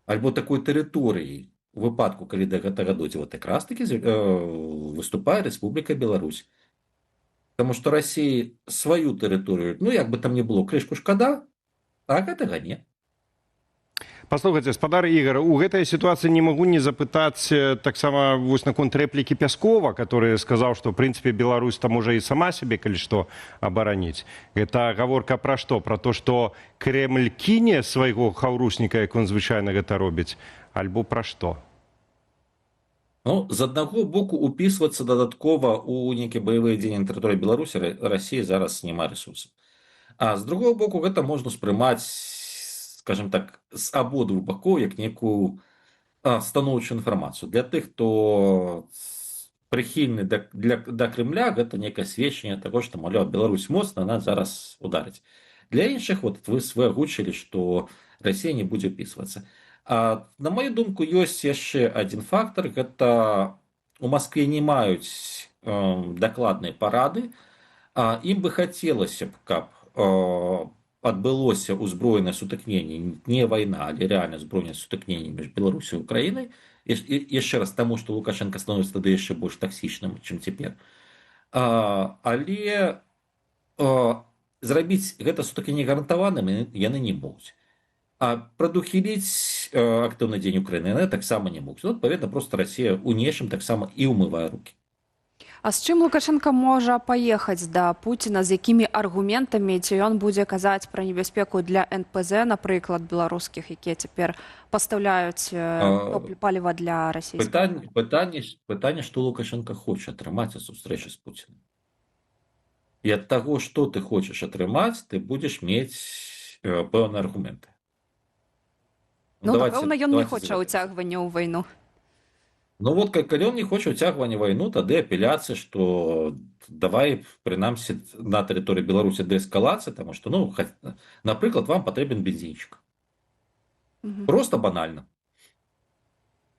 альбо такой тэрыторыі у выпадку, калі да гэтага дойдзе, вот якраз такі выступае Рэспубліка Беларусь. Таму што Расіі сваю тэрыторыю, ну як бы там не было, крышку шкада, а гэтага не. Паслухайце, спадар Ігар, у гэтай сітуацыі не магу не запытаць таксама вось наконт рэплікі Пяскова, который сказаў, што ў прынцыпе Беларусь там можа і сама сябе калі што абараніць. Гэта гаворка пра што? Пра то, што Кремль кіне свайго хаўрусніка, як он звычайна гэта робіць, альбо пра што? Ну, з аднаго боку, упісвацца дадаткова ў нейкія баявыя дзеянні на тэрыторыі Беларусі Расіі зараз няма рэсурсаў. А з другого боку, гэта можна спрымаць, скажем так, з абодвух бакоў як некую станоўчую інфармацыю. Для тых, хто прыхільны да Кремля, гэта некае сведчанне таго, што, маўляў, Беларусь моцна, нас зараз ударыць. Для іншых, вот вы агучылі, што Расія не будзе ўпісвацца. На мою думку, ёсць яшчэ адзін фактар, гэта у Маскве не маюць дакладныя парады, ім бы хацелася б, каб адбылося ўзброенае сутыкненне, не вайна, але реальна ўзброенае сутыкненне між Беларусю і Украінай, яшчэ раз таму, што Лукашенко становіцца тады яшчэ больш таксічным, чым цяпер. Але зрабіць гэта сутыкненне гарантаваным яны не могуць. А прадухіліць актыўны дзень Украіны яны таксама не могуць. Адпаведна, проста Расія ў нечым таксама і ўмывае рукі. А з чым Лукашенко можа паехаць да Пуціна, з якімі аргументамі, ці ён будзе казаць пра небяспеку для НПЗ, напрыклад, беларускіх, якія цяпер пастаўляюць паліва для расійскіх? Пытанне, што Лукашенко хоча атрымаць ад сустрэчы з Пуцінам. І ад таго, што ты хочаш атрымаць, ты будзеш мець пэўныя аргументы. Ну, напэўна, ён не хоча ўцягвання ў вайну. Ну вот, калі ён не хоча ўцягвання вайну, тады апеляцыя, што давай, прынамсі, на тэрыторыі Беларусі дээскалацыя, таму што, ну, напрыклад, вам патрэбен бензінчык. Просто банальна.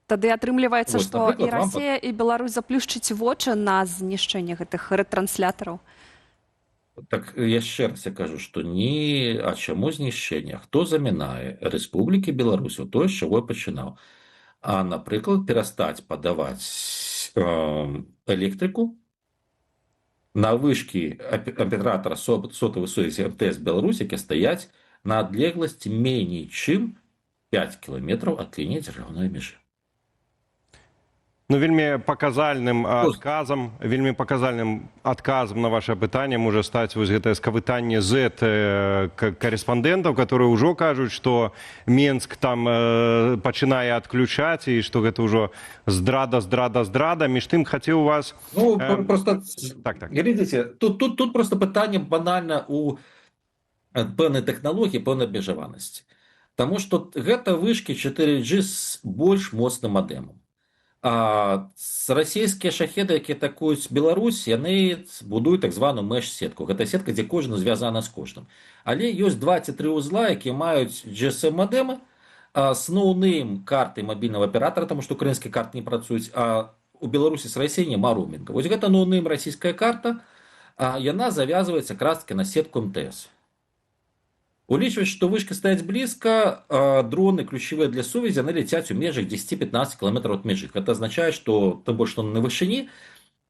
Тады атрымліваецца, што і Расія, і Беларусь заплюшчыць вочы на знішчэнне гэтых рэтранслятораў. Так яшчэ раз я кажу, што ні, а чаму знішчэнне? Хто замінае Рэспублікі Беларусь? Тое, з чаго я пачынаў. А, напрыклад, перастаць падаваць электрыку на вышкі аператара сотавай сувязі МТС Беларусь, якія стаяць на адлегласці меней, чым 5 кіламетраў ад лініі дзяржаўнай мяжы. Ну, вельмі паказальным адказам на ваше пытанне можа стаць вось гэтае скавытанне Z-карэспандэнтаў, которые ўжо кажуць, што Менск там пачынае адключаць і што гэта ўжо здрада. Між тым хацеў вас... Ну, просто... Так. Глядзіце, тут просто пытанне банальна у пэўнай тэхналогіі, пэўнай абмежаванасці. Таму што гэта вышкі 4G з больш моцным мадэмам. Расійскія шахеды, якія атакуюць Беларусь, яны будуюць так званую меш-сетку. Гэта сетка, дзе кожны звязана з кожным. Але ёсць 2 ці 3 узла, якія маюць GSM-мадэмы, асноўным карты мабільнага аператора, таму што украінскія карты не працуюць, а у Беларусі з Расіяй няма роумінга. Вось гэта ноўнейм расійская карта, яна завязваецца якраз на сетку МТС. Улічваць, што вышкі стаяць блізка, дроны ключавыя для сувязі, яны ляцяць у межах 10-15 км ад мяжы. Гэта азначае, што тым больш, што на вышыні,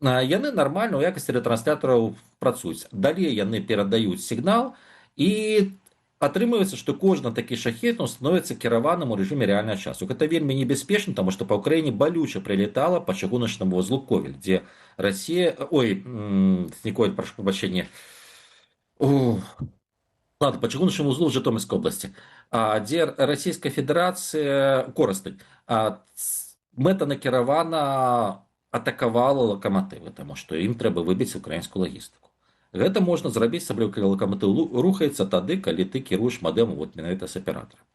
яны нармальна ў якасці рэтранслятораў працуюць. Далей яны перадаюць сігнал, і атрымліваецца, што кожны такі шахед становіцца кіраваным у рэжыме рэальнага часу. Гэта вельмі небяспечна, таму што па ўкраіне балюча прылетала па чыгуначнаму вузлу Ковель, дзе Расія... Николь, прошу прабачэння. Ладно, по чыгуначнаму вузлу в Житомирской области, дзе Расійская Федэрацыя Корастань мэтанакіравана атакавала лакаматывы, таму што ім трэба выбіць украінскую лагістыку. Гэта можна зрабіць, асабліва калі лакаматыў рухаецца тады, калі ты кіруеш мадэму менавіта з аператарам.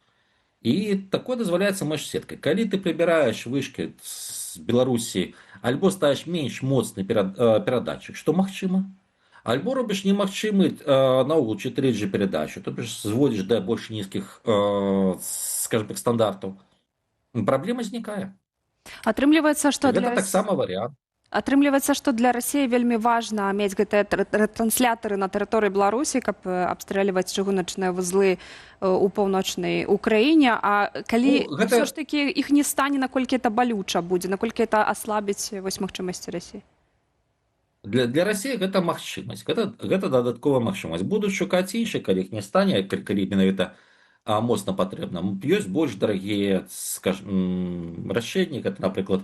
І такое дазваляецца меш-сеткай. Калі ты прыбіраеш вышкі з Беларусі, альбо ставіш менш моцны перадатчык, што магчыма, альбо робіш немагчымы наогул 4G перадачу, то бишь зводишь до больш нізкіх, скажем так, стандартаў. Праблема знікае. Атрымліваецца, што гэта таксама варыянт. Атрымліваецца, што для Расіі вельмі важна мець гэтыя рэтрансляторы на тэрыторыі Беларусі, каб абстрэльваць чыгуначныя вузлы у паўночнай Украіне, а калі ўсё ж такі іх не стане, наколькі это балюча будзе, наколькі это аслабіць магчымасці Расіі? Для Расіі гэта магчымасць, гэта дадатковая магчымасць. Будуць шукаць іншыя, калі іх не стане, калі менавіта моцна патрэбна. Ёсць больш дарагія, скажем, рашэнні, гэта, напрыклад,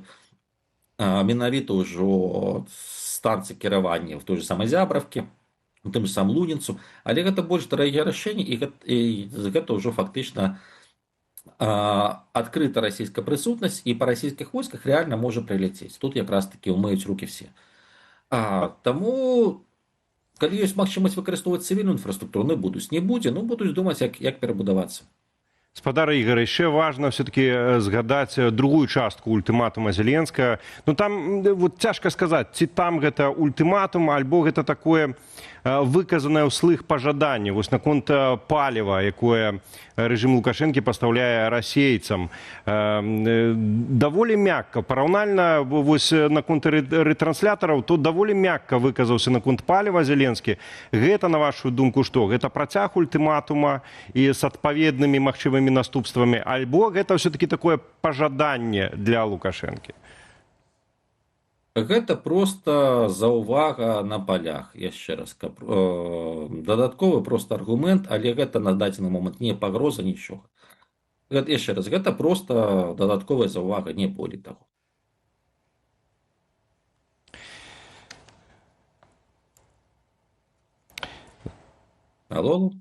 менавіта ўжо станцыі кіравання в той же самай Зябравкі, у тым же самым Лунінцу, але гэта больш дарагія рашэнні, і гэта ўжо фактычна адкрыта расійская прысутнасць, і па расійскіх войсках рэальна можа прыляцець. Тут якраз такі ўмыюць рукі все. Таму, калі ёсць магчымасць выкарыстоўваць цывільную інфраструктуру, не будуць думаць, як перабудавацца. Гаспадар Ігор, яшчэ важна все-таки згадаць другую частку ультыматума Зеленскага. Ну там вот цяжка сказаць, ці там гэта ультыматум, альбо гэта такое выказанае ўслых пажаданне вось наконт паліва, якое рэжым Лукашэнкі пастаўляе расейцам. Даволі мякка, параўнальна вось наконт рэтранслятораў, то даволі мякка выказаўся наконт паліва Зеленскі. Гэта, на вашу думку, што? Гэта працяг ультыматума і з адпаведнымі магчымымі наступствамі, альбо гэта все-таки такое пажаданне для Лукашэнкі? Гэта просто заўвага на палях, яшчэ раз. Дадатковы просто аргумент, але гэта на дадзены момант не пагроза, нічога. Яшчэ раз, гэта просто дадатковая заўвага, не болей таго. Алло?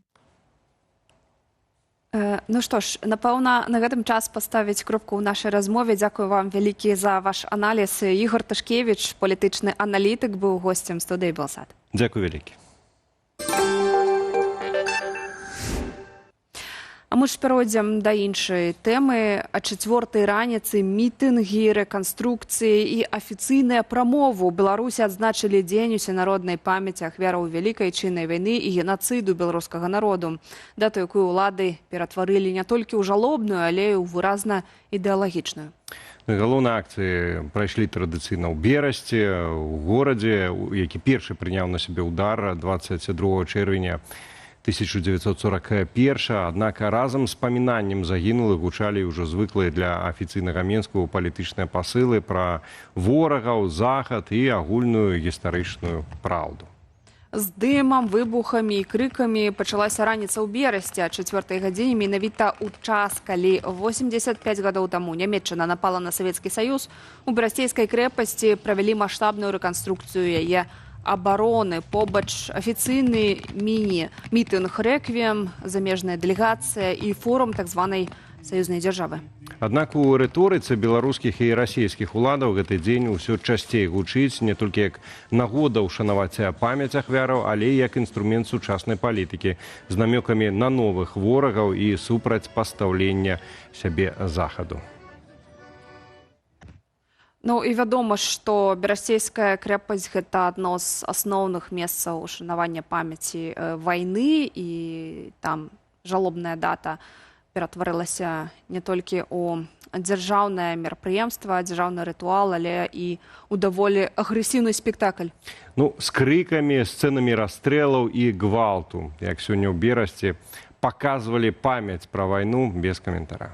Ну што ж, напэўна, на гэтым час паставіць кропку ў нашай размове. Дзякую вам вялікі за ваш аналіз. Ігор Ташкевіч, палітычны аналітык, быў госцем студыі Белсат. Дзякую вялікі. А мы ж перайдзем да іншай тэмы. А 4-й раніцы мітынгі, рэканструкцыі і афіцыйныя прамовы ў Беларусі адзначылі дзень усенароднай памяці ахвяраў Вялікай Айчыннай вайны і генацыду беларускага народу. Дату, якую ўлады ператварылі не толькі ў жалобную, але і ў выразна ідэалагічную. Галоўныя акцыі прайшлі традыцыйна ў Берасці, у горадзе, які першы прыняў на сябе ўдар 22 чэрвеня 1941, аднак разам з памінаннем загінулых гучалі ўжо звыклыя для афіцыйнага Менску палітычныя пасылы пра ворагаў, захад і агульную гістарычную праўду. З дымам, выбухамі і крыкамі пачалася раніца ў Берасці, а 4-й гадзіне менавіта ў час, калі 85 гадоў таму Нямецчына напала на Савецкі Саюз, у Берасцейскай крэпасці правялі маштабную рэканструкцыю яе абароны. Побач афіцыйны мітынг рэквіем, замежная дэлегацыя і форум так званай саюзнай дзяржавы. Аднак у рыторыцы беларускіх і расійскіх уладаў гэты дзень усё часцей гучыць не толькі як нагода ўшанаваць памяць ахвяраў, але і як інструмент сучаснай палітыкі з намёкамі на новых ворагаў і супрацьпастаўлення сябе захаду. Ну і вядома, што Берасцейская крэпасць гэта адно з асноўных месцаў ушанавання памяці вайны, і там жалобная дата ператварылася не толькі ў дзяржаўнае мерапрыемства, дзяржаўны рытуал, але і ў даволі агрэсіўны спектакль. Ну, з крыкамі, сцэнамі расстрэлаў і гвалту, як сёння ў Берасці, паказвалі памяць пра вайну без каментара.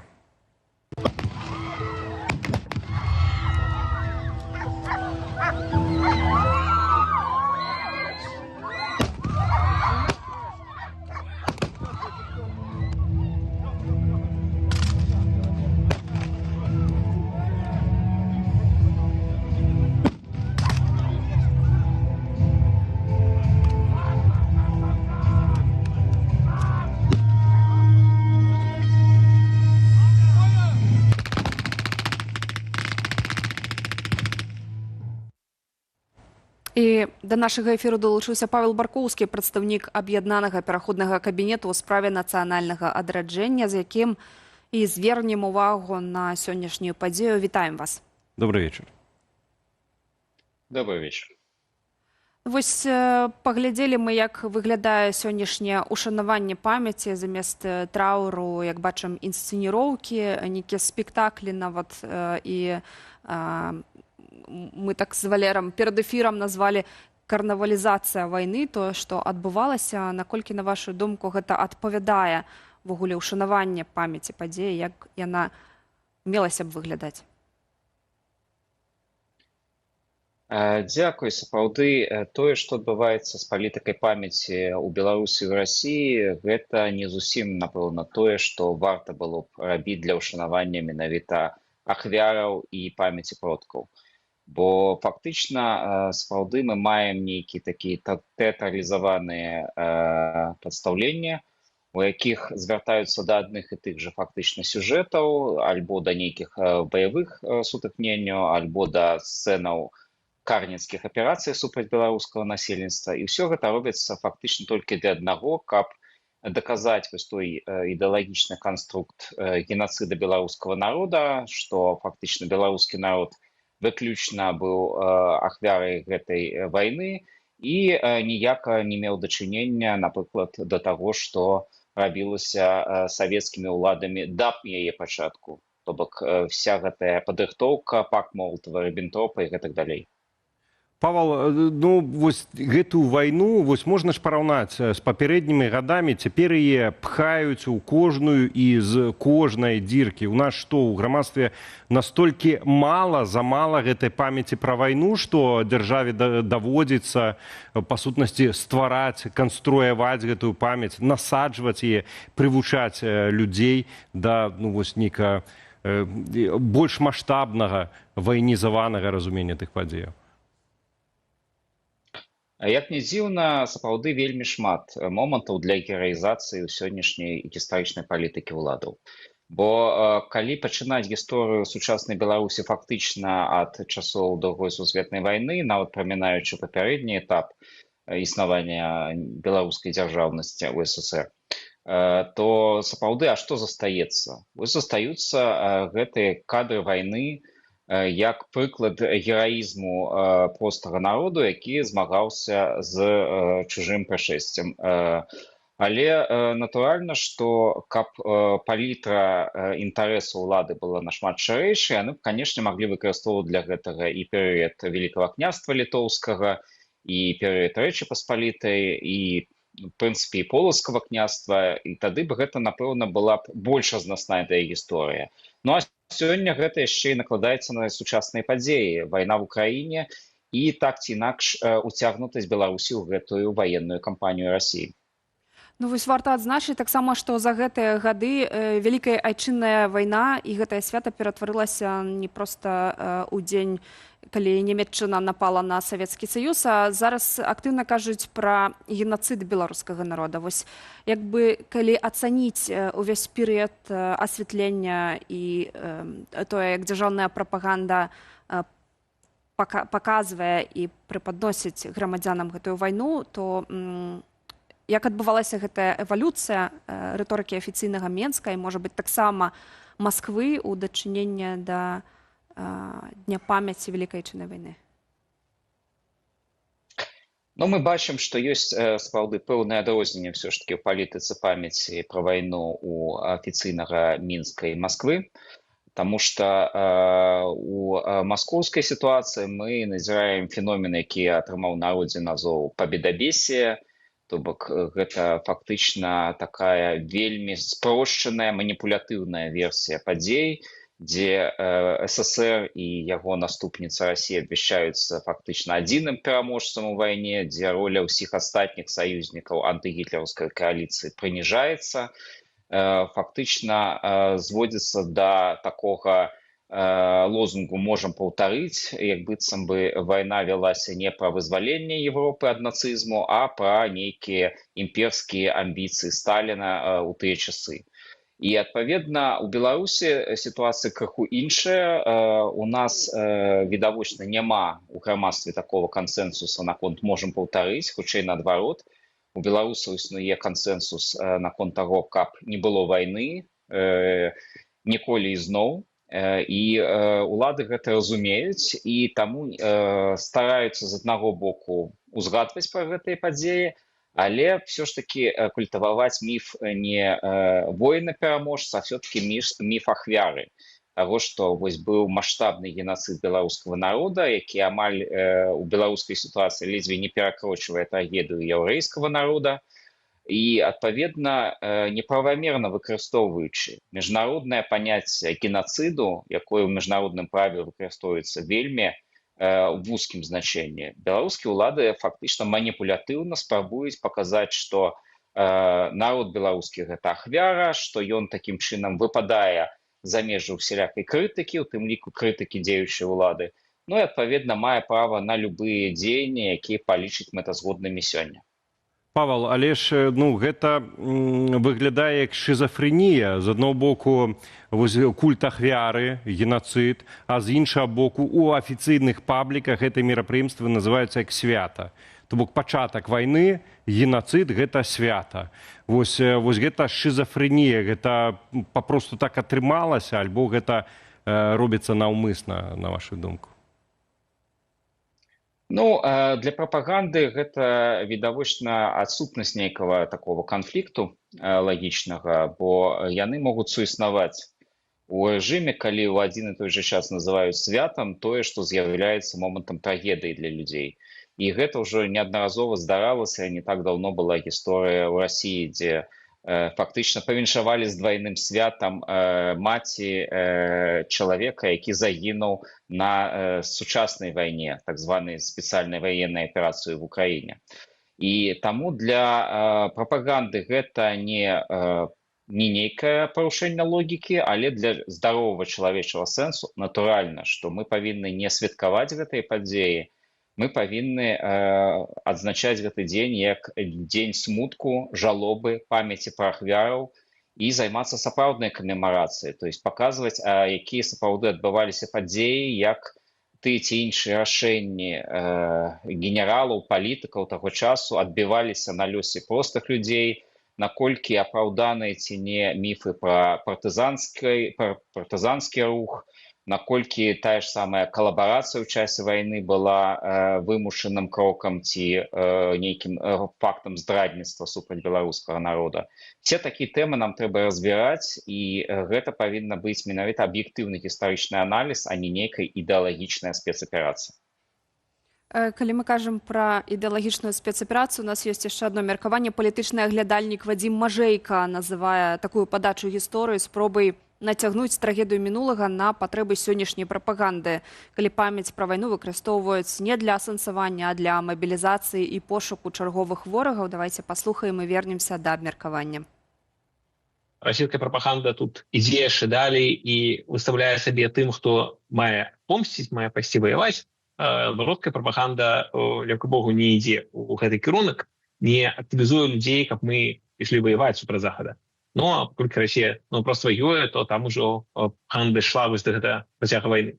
І да нашага эфіру далучыўся Павел Баркоўскі, прадстаўнік аб'яднанага пераходнага кабінету ў справе нацыянальнага адраджэння, з якім і звернем увагу на сённяшнюю падзею. Вітаем вас. Добрый вечер. Добрый вечер. Вось паглядзелі мы, як выглядае сённяшняе ушанаванне памяці замест траўру, як бачым, інсцэніроўкі, нейкія спектаклі нават, і мы так з Валерам перад эфірам назвалі карнавалізацыя вайны, тое, што адбывалася. Наколькі, на вашу думку, гэта адпавядае ввогуле ушанаванне памяці падзеі, як яна мелася б выглядаць? Дзякуй. Сапраўды, тое, што адбываецца з палітыкай памяці ў Беларусі і ў Расіі, гэта не зусім, напэўна, тое, што варта было б рабіць для ўшанавання менавіта ахвяраў і памяці продкаў. Бо фактычна сапраўды мы маем нейкі такі тэатралізаваныя прадстаўленні, у якіх звяртаюцца да адных і тых жа фактычна сюжэтаў, альбо да нейкіх баявых сутыкненняў, альбо да сцэнаў карніцкіх аперацый супраць беларускага насельніцтва. І ўсё гэта робіцца фактычна толькі для аднаго, каб даказаць вось той ідэалагічны канструкт генацыда беларускага народа, што фактычна беларускі народ выключна быў ахвярай гэтай вайны і ніяка не меў дачынення, напрыклад, да таго, што рабілася савецкімі ўладамі да яе пачатку. То бок вся гэтая падрыхтоўка, пакт Молотава-Ріббентропа і гэтак далей. Павел, ну, вось гэтую вайну можна ж параўнаць з папярэднімі гадамі. Цяпер яе пхаюць у кожную і з кожнай дзіркі. У нас што, у грамадстве настолькі замала гэтай памяці пра вайну, што дзяржаве даводзіцца, па сутнасці, ствараць, канструяваць гэтую памяць, насаджваць яе, прывучаць людзей да нейкага больш маштабнага, вайнізаванага разумення тых падзеяў. Як не дзіўна, сапраўды вельмі шмат момантаў для гераізацыі ў сённяшняй гістарычнай палітыкі ўладаў. Бо калі пачынаць гісторыю сучаснай Беларусі фактычна ад часоў Другой сусветнай вайны, нават прамінаючы папярэдні этап існавання беларускай дзяржаўнасці ў СССР, то сапраўды, а што застаецца? Вось застаюцца гэтыя кадры вайны як прыклад гераізму простага народу, які змагаўся з чужым прышэсцем. Але натуральна, што каб палітра інтарэсу ўлады была нашмат шырэйшай, яны б, канешне, маглі выкарыстоўваць для гэтага і перыяд Великага княства літоўскага, і перыяд Рэчы Паспалітай, і в прынцыпе і Полацкага княства, і тады б гэта, напэўна, была б больш разнасная да гісторыя. Ну а сёння гэта яшчэ і накладаецца на сучасныя падзеі. Вайна в Украіне і так ці інакш уцягнутасць Беларусі ў гэтую ваенную кампанію Расіі. Ну вось варта адзначыць таксама, што за гэтыя гады вялікая айчынная вайна і гэтае свята ператварылася не проста ў дзень, калі Нямецчына напала на Савецкі Саюз, а зараз актыўна кажуць пра генацыд беларускага народа. Вось як бы калі ацаніць увесь перыяд асвятлення і тое, як дзяржаўная прапаганда паказвае і препадносіць грамадзянам гэтую вайну, то як адбывалася гэтая эвалюцыя рыторыкі афіцыйнага Менска і, можа быць, таксама Масквы ў дачынення да Дня памяці Вялікай Айчыннай вайны? Ну, мы бачым, што ёсць сапраўды пэўнае адрозненне ўсё ж такі ў палітыцы памяці пра вайну у афіцыйнага Мінска і Масквы, таму што у маскоўскай сітуацыі мы назіраем феномен, які атрымаў народзе назву пабедабесія, то бок гэта фактычна такая вельмі спрошчаная маніпулятыўная версія падзей, дзе СССР і яго наступніца Расія абвяшчаюцца фактычна адзіным пераможцам у вайне, дзе роля ўсіх астатніх саюзнікаў антыгітлераўскай кааліцыі прыніжаецца, фактычна зводзіцца да такога лозунгу «можам паўтарыць», як быццам бы вайна вялася не пра вызваленне Европы ад нацызму, а пра нейкія імперскія амбіцыі Сталіна ў тыя часы. І, адпаведна, у Беларусі сітуацыя крыху іншая. У нас, відавочна, няма у грамадстве такого кансэнсуса наконт «можам паўтарыць», хутчэй наадварот. У беларусаў існуе кансэнсус наконт таго, каб не было вайны ніколі ізноў. І ўлады гэта разумеюць, і таму стараюцца з аднаго боку узгадваць пра гэтыя падзеі, але все ж таки культываваць міф не воіна-пераможца, а все-таки міф ахвяры. Таго, што вось быў маштабны генацыд беларускага народа, які амаль у беларускай сітуацыі ледзьве не перакрочвае трагедыю яўрэйскага народа, і, адпаведна, неправамерна выкарыстоўваючы міжнароднае паняцце генацыду, якое ў міжнародным праве выкарыстоўваецца вельмі в вузкім значэнні. Беларускія ўлады фактычна маніпулятыўна спрабуюць паказаць, што народ беларускі гэта ахвяра, што ён такім чынам выпадае за межы усялякай крытыкі, у тым ліку крытыкі дзеючай улады, ну і, адпаведна, мае права на любыя дзеянні, якія палічыць мэтазгоднымі сёння. Павел, але ж гэта выглядае як шизофренія. З аднаго боку культ ахвяры, генацыд, а з іншага боку у афіцыйных пабліках гэтыя мерапрыемствы называюцца як свята. То бок пачатак вайны, генацыд гэта свята. Вось гэта шизофренія, гэта папросту так атрымалася, альбо гэта робіцца наўмысна, на вашу думку? Ну, для прапаганды гэта відавочна адсутнасць нейкага такого канфлікту лагічнага, бо яны могуць суіснаваць у рэжыме, калі ў адзін і той жа час называюць святам тое, што з'яўляецца момантам трагедыі для людзей. І гэта ўжо неаднаразова здаралася, не так даўно была гісторыя ў Расіі, дзе фактычна павіншавалі з двайным святам маці чалавека, які загінуў на сучаснай вайне, так званай спецыяльнай ваеннай аперацыі в Украіне. І таму для прапаганды гэта не нейкае парушэнне логікі, але для здаровага чалавечага сэнсу натуральна, што мы павінны не святкаваць гэтыя падзеі, мы павінны адзначаць гэты дзень як дзень смутку, жалобы, памяці пра ахвяраў і займацца сапраўднай камемарацыяй, то есть паказваць, якія сапраўды адбываліся падзеі, як тыя ці іншыя рашэнні генералаў, палітыкаў таго часу адбіваліся на лёсе простых людзей, наколькі апраўданыя ці не міфы пра партызанскі рух, наколькі тая ж самая калабарацыя ў часе вайны была вымушаным крокам ці нейкім фактам здрадніцтва супраць беларускага народа. Все такія тэмы нам трэба разбіраць, і гэта павінна быць менавіта аб'ектыўны гістарычны аналіз, а не нейкая ідэалагічная спецаперацыя. Калі мы кажам пра ідэалагічную спецаперацыю, у нас ёсць яшчэ адно меркаванне. Палітычны аглядальнік Вадзім Мажэйка называе такую падачу гісторыі спробай нацягнуць трагедыю мінулага на патрэбы сённяшняй прапаганды, калі памяць пра вайну выкарыстоўваюць не для асэнсавання, а для мабілізацыі і пошуку чарговых ворагаў. Давайте паслухаем і вернемся да абмеркавання. Расійская прапаганда тут ідзе яшчэ далей і выставляе сабе тым, хто мае помсціць, мае пайсці ваяваць. Беларуская прапаганда, як Богу, не ідзе ў гэты кірунак, не актывізуе людзей, каб мы ішлі ваяваць супраць Захада. Но паколькі Расія проста ваюе, то там ужо прапаганда ішла вось да гэтага працяга вайны.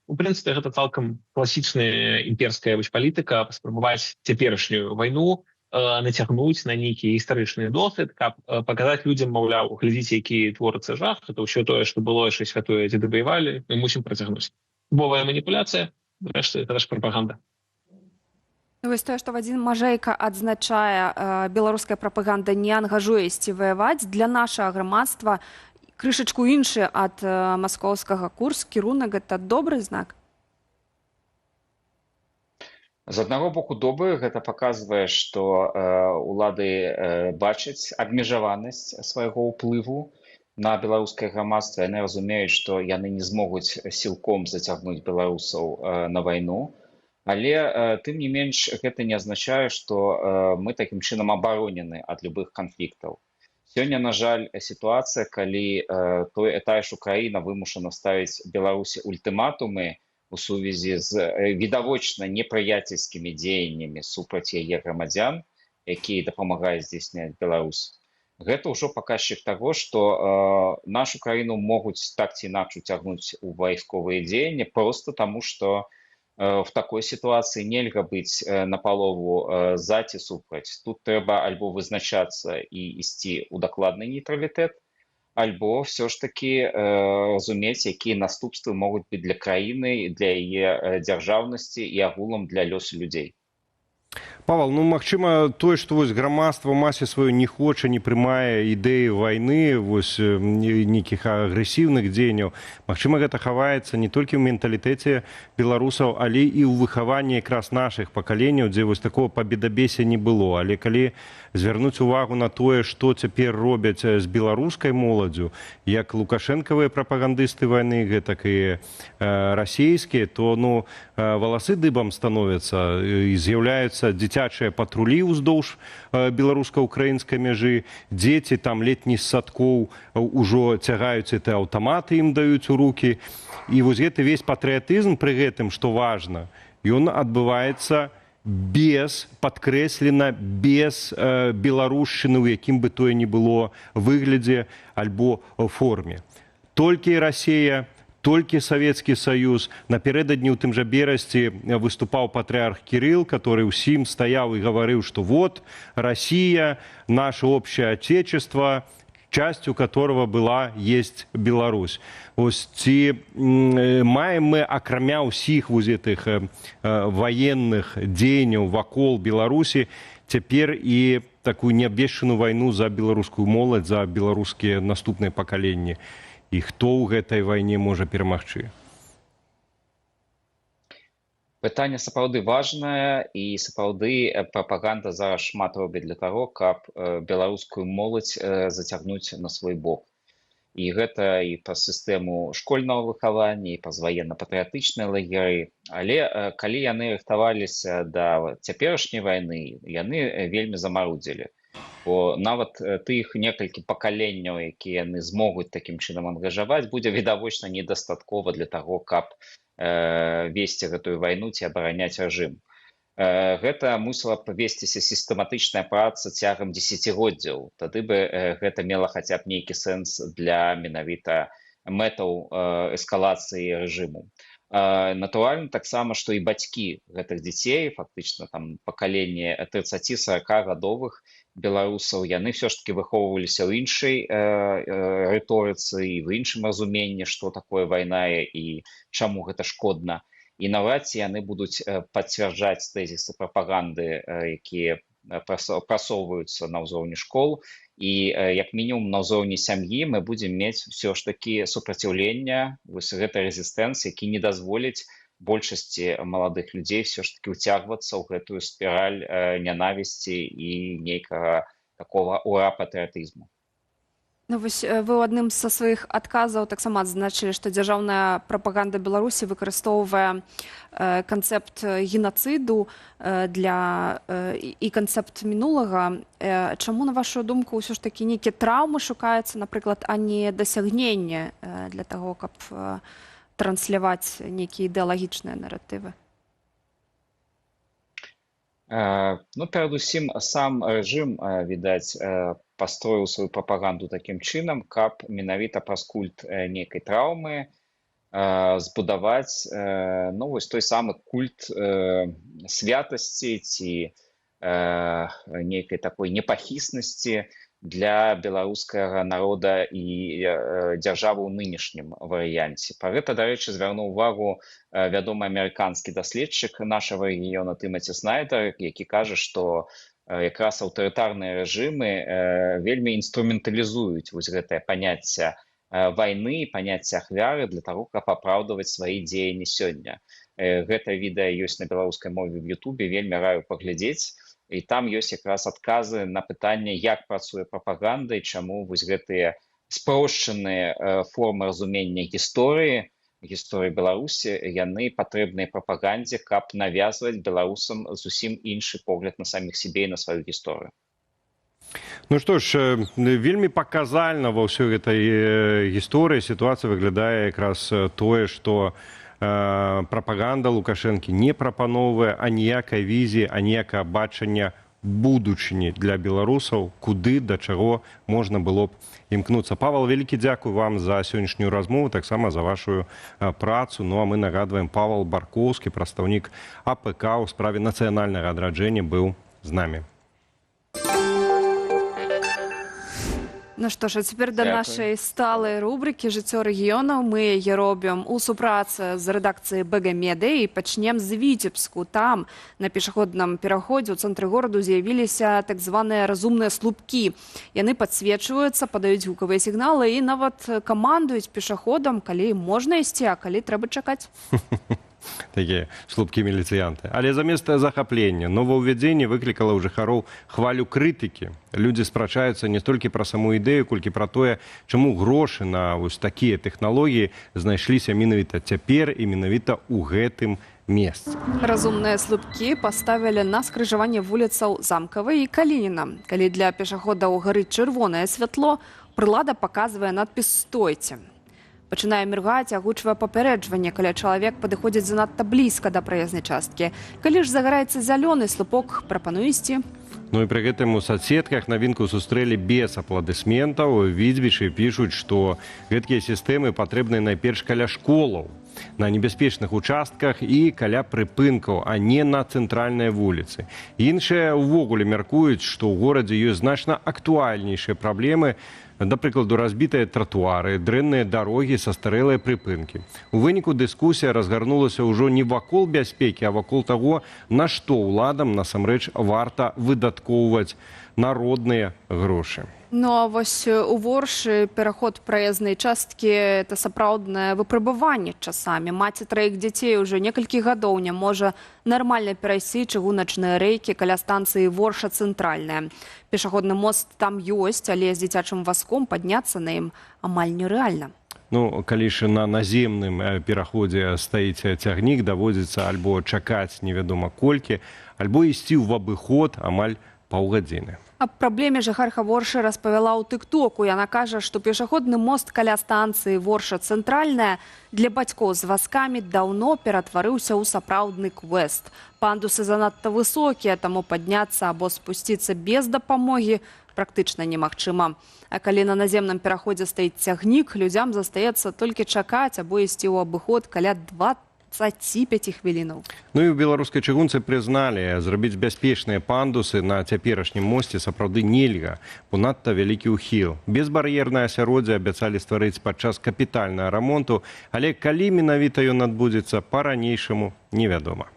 У прынцыпе, гэта цалкам класічная імперская палітыка, паспрабаваць цяперашнюю вайну нацягнуць на нейкі гістарычны досвед, каб паказаць людзям, маўляў, глядзіце, які творыцца жах, это ўсё тое, што было яшчэ святое, дзе дабаявалі, мы мусім працягнуць. Бовая маніпуляцыя, рэшты, гэта ж прапаганда. Вось тое, што Вадзім Мажэйка адзначае, беларуская прапаганда не ангажуе ісці ваяваць, для нашага грамадства крышачку іншы ад маскоўскага курс, кірунак, гэта добры знак? З аднаго боку добры, гэта паказвае, што улады бачаць абмежаванасць свайго ўплыву на беларускае грамадства. Яны разумеюць, што яны не змогуць сілком зацягнуць беларусаў на вайну. Але, тым не менш, гэта не азначае, што мы такім чынам абаронены ад любых канфліктаў. Сёння, на жаль, сітуацыя, калі тая ж Украіна вымушана ставіць Беларусі ультыматумы у сувязі з відавочна непрыяцельскімі дзеяннямі супраць яе грамадзян, якія дапамагаюць здзейсняць Беларусь. Гэта ўжо паказчык таго, што нашу краіну могуць так ці інакш уцягнуць у вайсковыя дзеянні проста таму, што в такой сітуацыі нельга быць напалову за ці супраць. Тут трэба альбо вызначацца і ісці ў дакладны нейтралітэт, альбо все ж таки разумець, якія наступствы могуць быць для краіны, для яе дзяржаўнасці і агулам для лёсу людзей. Павел, магчыма, тое, што вось грамадства ў масе сваёй не хоча, не прымае ідэі вайны, вось нейкіх агрэсіўных дзеянняў. Магчыма, гэта хаваецца не толькі ў менталітэце беларусаў, але і ў выхаванні якраз нашых пакаленняў, дзе вось такого пабедабесія не было. Але калі звярнуць увагу на тое, што цяпер робяць з беларускай моладзю, як лукашэнкавыя прапагандысты вайны, гэтак і расійскія, то валасы дыбам становяцца і з'яўляюцца дзіцячыя патрулі ўздоўж беларуска-украінскай мяжы, дзеці там летні з садкоў ужо цягаюць эти аўтаматы, ім даюць у рукі. І вось гэты весь патрыятызм пры гэтым, што важна, ён адбываецца падкрэслена без беларушчыны, у якім бы тое ні было выглядзе альбо форме. Толькі Расія, толькі Савецкі Саюз. Напярэдадні ў тым жа Берасці выступаў патрыарх Кірыл, который ўсім стаяў і гаварыў, што вот Россия, наше общее отечество, частью которого есть Беларусь. Ось ці маем мы, акрамя ўсіх вось гэтых ваенных дзеянняў вакол Беларусі, цяпер і такую неабвешчаную вайну за беларускую моладзь, за беларускія наступныя пакаленні. І хто ў гэтай вайне можа перамагчы? Пытанне сапраўды важнае, і сапраўды прапаганда зараз шмат робіць для таго, каб беларускую моладзь зацягнуць на свой бок. І гэта і праз сістэму школьнага выхавання, і праз ваенна-патрыятычныя лагеры. Але калі яны рыхтаваліся да цяперашняй вайны, яны вельмі замарудзілі. Бо нават тых некалькі пакаленняў, якія яны змогуць такім чынам ангажаваць, будзе відавочна недастаткова для таго, каб весці гэтую вайну ці абараняць рэжым. Гэта мусіла весціся сістэматычная праца цягам дзесяцігоддзяў. Тады бы гэта мела хаця б нейкі сэнс для менавіта мэтаў эскалацыі рэжыму. Натуральна, таксама, што і бацькі гэтых дзяцей, фактычна там пакаленне 30-40 гадовых беларусаў, яны все ж таки выхоўваліся ў іншай рыторыцы і в іншым разуменні, што такое вайна і чаму гэта шкодна. І наврад ці яны будуць пацвярджаць тэзісы прапаганды, якія прасоўваюцца на ўзроўні школ. І як мінімум на ўзроўні сям'і мы будзем мець все ж такі супраціўленне, вось гэты рэзістэнс, які не дазволіць большасці маладых людзей все ж таки уцягвацца ў гэтую спіраль нянавісці і нейкага такого ура-патрыятызму. Ну, вось вы ў адным са сваіх адказаў таксама адзначылі, што дзяржаўная прапаганда Беларусі выкарыстоўвае канцэпт генацыду і канцэпт мінулага. Чаму, на вашу думку, ўсё ж такі нейкія траўмы шукаюцца, напрыклад, а не дасягненне для таго, каб трансляваць нейкія ідэалагічныя наратывы? Ну, перадусім, сам рэжым, відаць, пастроіў сваю прапаганду такім чынам, каб менавіта праз культ нейкай траўмы збудаваць, ну, вось той самы культ святасці ці нейкай такой непахіснасці для беларускага народа і дзяржавы ў нынешнім варыянце. Пра гэта, дарэчы, звярнуў увагу вядомы амерыканскі даследчык нашага рэгіёна Тымаці Снайдер, які кажа, што якраз аўтарытарныя рэжымы вельмі інструменталізуюць вось гэтае паняцце вайны, паняцце ахвяры для таго, каб апраўдваць свае дзеянні сёння. Гэта відэа ёсць на беларускай мове ў Ютубе, вельмі раю паглядзець. І там ёсць якраз адказы на пытанне, як працуе прапаганда і чаму вось гэтыя спрошчаныя формы разумення гісторыі Беларусі, яны патрэбныя прапагандзе, каб навязваць беларусам зусім іншы погляд на саміх сябе і на сваю гісторыю. Ну што ж, вельмі паказальна ва ўсёй гэтай гісторыі сітуацыя выглядае якраз тое, што прапаганда Лукашэнкі не прапаноўвае аніякай візіі, аніякага бачання будучыні для беларусаў, куды, да чаго можна было б імкнуцца. Павел, вялікі дзякуй вам за сённяшнюю размову, таксама за вашу працу. Ну а мы нагадваем, Павел Баркоўскі, прадстаўнік АПК ў справе нацыянальнага адраджэння, быў з намі. Ну што ж, а цяпер да нашай сталай рубрыкі «Жыццё рэгіёнаў». Мы яе робім у супрацы з рэдакцыяй БГ Медыя і пачнем з Віцебску. Там на пешаходным пераходзе ў цэнтры гораду з'явіліся так званыя разумныя слупкі. Яны падсвечваюцца, падаюць гукавыя сігналы і нават камандуюць пешаходам, калі можна ісці, а калі трэба чакаць. Такія слупкі-міліцыянты. Але замест захаплення новаўвядзенне выклікала ў жыхароў хвалю крытыкі. Людзі спрачаюцца не столькі пра саму ідэю, колькі пра тое, чаму грошы на вось такія тэхналогіі знайшліся менавіта цяпер і менавіта ў гэтым месцы. Разумныя слупкі паставілі на скрыжаванне вуліцаў Замкавай і Калініна. Калі для пешаходаў гарыць чырвонае святло, прылада паказвае надпіс «Стойце». Пачынае міргаць, агучвае папярэджванне, калі чалавек падыходзіць занадта блізка да праезнай часткі. Калі ж загараецца зялёны слупок, прапануе ісці. Ну і пры гэтым у соцсетках навінку сустрэлі без апладысментаў. Віцебічы пішуць, што гэткія сістэмы патрэбныя найперш каля школаў, на небяспечных участках і каля прыпынкаў, а не на цэнтральнай вуліцы. Іншыя ўвогуле мяркуюць, што ў горадзе ёсць значна актуальнейшыя праблемы, да прыкладу, разбітыя тратуары, дрэнныя дарогі, састарэлыя прыпынкі. У выніку дыскусія разгарнулася ўжо не вакол бяспекі, а вакол таго, на што ўладам насамрэч варта выдаткоўваць народныя грошы. Ну а вось у Воршы пераход праезнай часткі – это сапраўднае выпрабаванне часамі. Маці траіх дзяцей ўжо некалькі гадоў не можа нармальна перайсці чыгуначныя рэйкі каля станцыі Ворша цэнтральная. Пешаходны мост там ёсць, але з дзіцячым вазком падняцца на ім амаль нерэальна. Ну, калі ж на наземным пераходзе стаіць цягнік, даводзіцца альбо чакаць невядома колькі, альбо ісці ў абыход амаль паўгадзіны. Аб праблеме жыхарка Воршы распавяла ў тык-току. Яна кажа, што пешаходны мост каля станцыі Ворша цэнтральная для бацькоў з вазкамі даўно ператварыўся ў сапраўдны квест. Пандусы занадта высокія, таму падняцца або спусціцца без дапамогі практычна немагчыма. А калі на наземным пераходзе стаіць цягнік, людзям застаецца толькі чакаць або ісці ў абыход каля 25 хвілінаў. Ну і ў беларускай чыгунцы прызналі, зрабіць бяспечныя пандусы на цяперашнім мосце сапраўды нельга, бо надта вялікі ўхіл. Безбар'ернае асяроддзе абяцалі стварыць падчас капітальнага рамонту, але калі менавіта ён адбудзецца, па-ранейшаму невядома.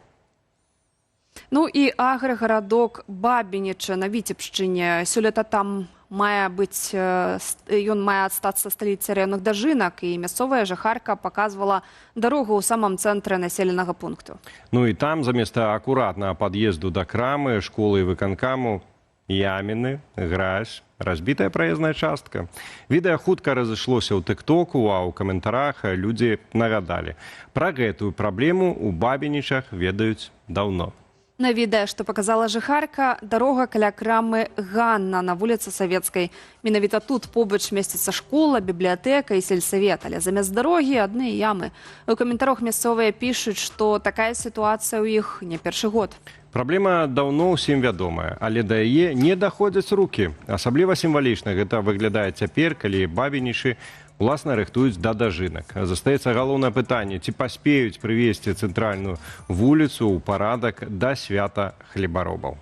Ну і аграгарадок Бабініча на Віцебшчыне. Сёлета там ён мае астацца сталіцай раённых дажынак, і мясцовая жыхарка паказвала дарогу ў самым цэнтры населенага пункту. Ну і там замест акуратнага пад'езду да крамы, школы і выканкаму яміны, гразь, разбітая праезная частка. Відэа хутка разышлося ў тыктоку, а ў каментарах людзі нагадалі. Пра гэтую праблему ў Бабінічах ведаюць даўно. На відэа, што паказала жыхарка, дарога каля крамы Ганна на вуліцы Савецкай. Менавіта тут побач месціцца школа, бібліятэка і сельсавет, але замест дарогі адны ямы. У каментарах мясцовыя пішуць, што такая сітуацыя ў іх не першы год. Праблема даўно ўсім вядомая, але да яе не даходзяць рукі. Асабліва сімвалічна гэта выглядае цяпер, калі Бабінішы уласна рыхтуюць да дажынак. Застаецца галоўнае пытанне, ці паспеюць прывесці цэнтральную вуліцу ў парадак да свята хлебаробаў.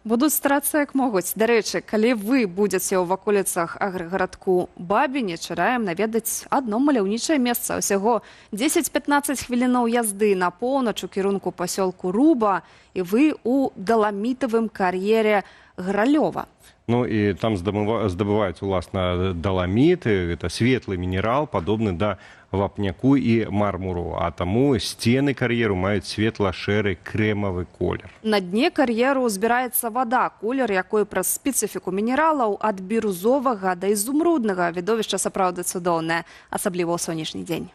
Будуць старацца як могуць. Дарэчы, калі вы будзеце ў ваколіцах аграгарадку Бабініч, раім наведаць адно маляўнічае месца. Усяго 10-15 хвілінаў язды на поўнач у кірунку пасёлку Руба, і вы ў даламітавым кар'ере Гралёва. Ну і там здабываюць уласна даламіты, гэта светлы мінерал, падобны да вапняку і мармуру, а таму сцены кар'еру маюць светла-шэры крэмавы колер. На дне кар'еру збіраецца вада, колер якой праз спецыфіку мінералаў ад бірузовага да ізумруднага. Відовішча сапраўды цудоўнае, асабліва ў сонечны дзень.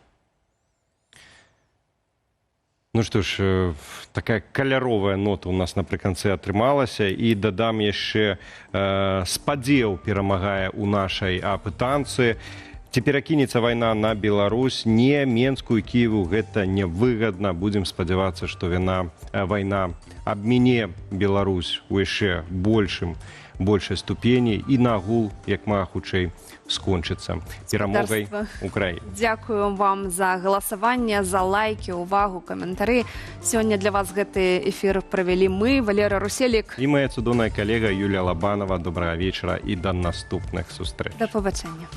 Ну што ж, такая каляровая нота у нас напрыканцы атрымалася, і дадам яшчэ спадзеў перамагае ў нашай апытанцы. Ці перакінецца вайна на Беларусь, не Менску і Кіеву гэта невыгадна. Будзем спадзявацца, што вайна абміне Беларусь у яшчэ большай ступені і нагул, як мага хутчэй, скончыцца перамогай Украіны. Дзякую вам за галасаванне, за лайкі, увагу, каментары. Сёння для вас гэты эфір правялі мы, Валера Руселік. І моя цудоўная калега Юлія Лабанова. Добрага вечара і да наступных сустрэч. Да пабачэння.